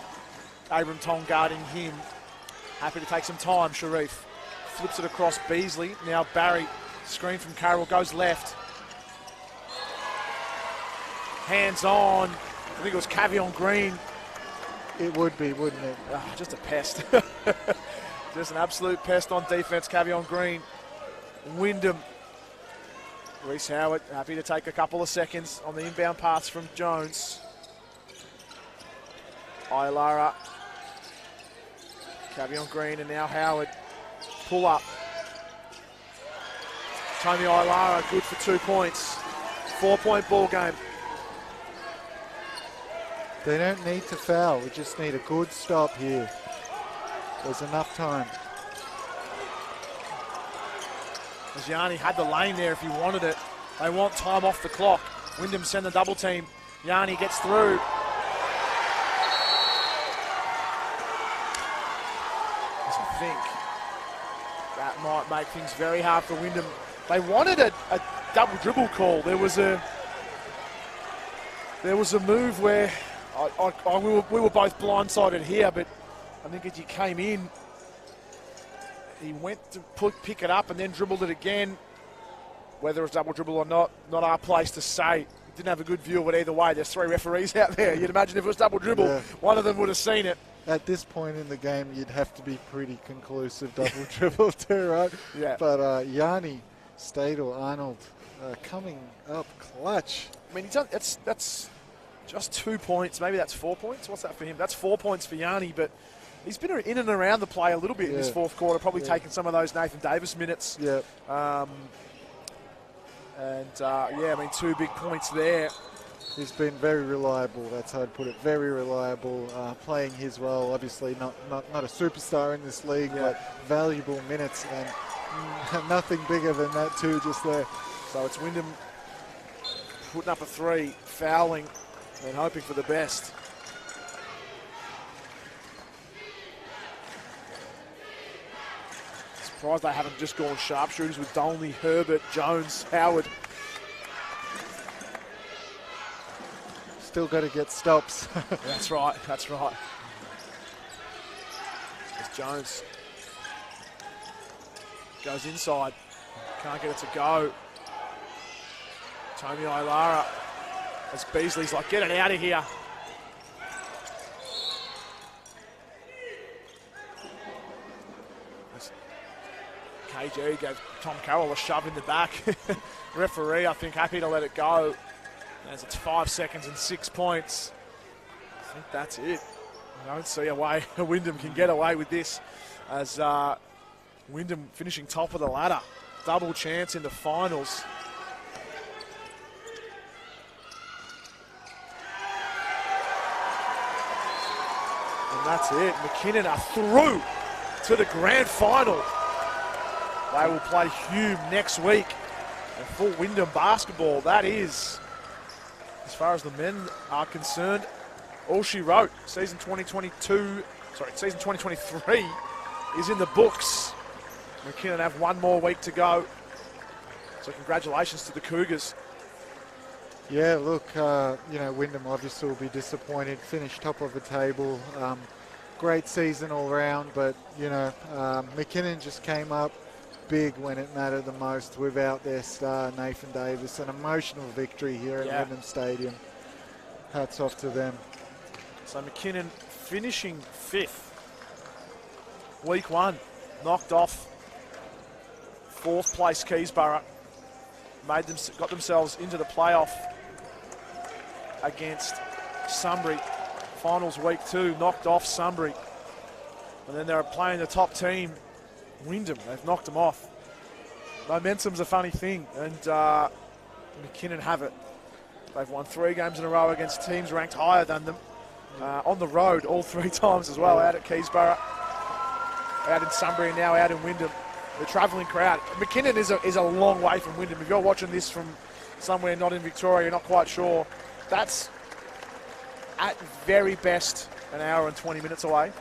Abram Tong guarding him. Happy to take some time, Sharif. Flips it across Beasley. Now Barry, screen from Carroll, goes left. Hands on. I think it was Cavion Green. It would be, wouldn't it? Just a pest. Just an absolute pest on defense, Cavion Green. Wyndham. Reese Howard happy to take a couple of seconds on the inbound pass from Jones. Ailara. Cavion Green and now Howard. Pull up. Tony Ailara good for 2 points. 4-point ball game. They don't need to foul. We just need a good stop here. There's enough time. Yanni had the lane there if he wanted it. They want time off the clock. Wyndham send the double team. Yanni gets through. I think that might make things very hard for Wyndham. They wanted a double dribble call. There was a move where we were both blindsided here, but I think as he came in, he went to pick it up and then dribbled it again. Whether it was double dribble or not our place to say. Didn't have a good view of it either way. There's 3 referees out there. You'd imagine if it was double dribble, one of them would have seen it. At this point in the game, you'd have to be pretty conclusive double dribble too, right? Yeah. But Yanni, Stadel, Arnold coming up clutch. I mean, that's just 2 points. Maybe that's 4 points. What's that for him? That's 4 points for Yanni, but he's been in and around the play a little bit in this fourth quarter, probably taking some of those Nathan Davis minutes. Yeah. I mean, 2 big points there. He's been very reliable, that's how I'd put it, very reliable, playing his role. Obviously not a superstar in this league, but valuable minutes, and nothing bigger than that too just there. So it's Wyndham putting up a 3, fouling, and hoping for the best. Surprised they haven't just gone sharpshooters with Dolney, Herbert, Jones, Howard. Still got to get stops. That's right. As Jones goes inside. Can't get it to go. Tony Ailara. As Beasley's like, get it out of here. As KG gave Tom Carroll a shove in the back. Referee, I think, happy to let it go. As it's 5 seconds and 6 points. I think that's it. I don't see a way Wyndham can get away with this, as Wyndham finishing top of the ladder. Double chance in the finals. And that's it. McKinnon are through to the grand final. They will play Hume next week. And for Wyndham basketball, that is, as far as the men are concerned, all she wrote. Season 2023 is in the books. McKinnon have one more week to go. So congratulations to the Cougars. Yeah, look, Wyndham obviously will be disappointed. Finished top of the table. Great season all round, but, McKinnon just came up big when it mattered the most without their star, Nathan Davis. An emotional victory here at Wyndham Stadium. Hats off to them. So McKinnon finishing 5th. Week 1, knocked off 4th place Keysborough. Got themselves into the playoff against Sunbury. Finals week 2, knocked off Sunbury. And then they're playing the top team, Wyndham. They've knocked them off. Momentum's a funny thing, and McKinnon have it. They've won 3 games in a row against teams ranked higher than them. On the road all 3 times as well, out at Keysborough, out in Sunbury, and now out in Wyndham. The travelling crowd. McKinnon is a long way from Wyndham. If you're watching this from somewhere not in Victoria, you're not quite sure. That's at very best an hour and 20 minutes away.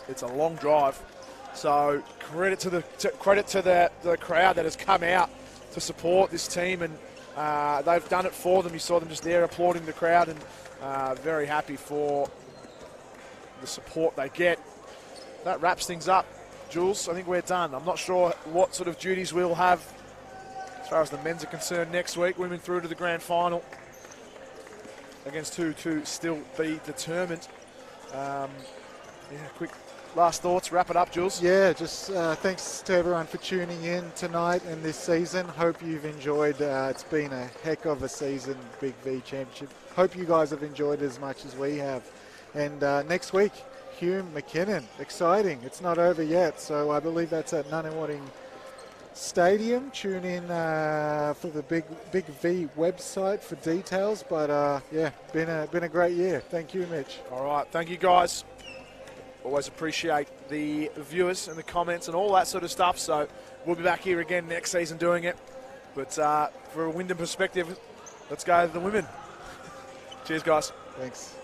It's a long drive. So credit to the crowd that has come out to support this team, and they've done it for them. You saw them just there applauding the crowd, and very happy for the support they get. That wraps things up. Jules, I think we're done. I'm not sure what sort of duties we'll have as far as the men's are concerned next week. Women through to the grand final against who to still be determined. Quick last thoughts. Wrap it up, Jules. Yeah, just thanks to everyone for tuning in tonight and this season. Hope you've enjoyed. It's been a heck of a season, Big V Championship. Hope you guys have enjoyed it as much as we have. And next week, Hume, McKinnon. Exciting. It's not over yet, so I believe that's at Nunawading Stadium. Tune in for the Big V website for details. But been a great year. Thank you, Mitch. All right, thank you guys. Always appreciate the viewers and the comments and all that sort of stuff. So we'll be back here again next season doing it. But for a Wyndham perspective, let's go to the women. Cheers, guys. Thanks.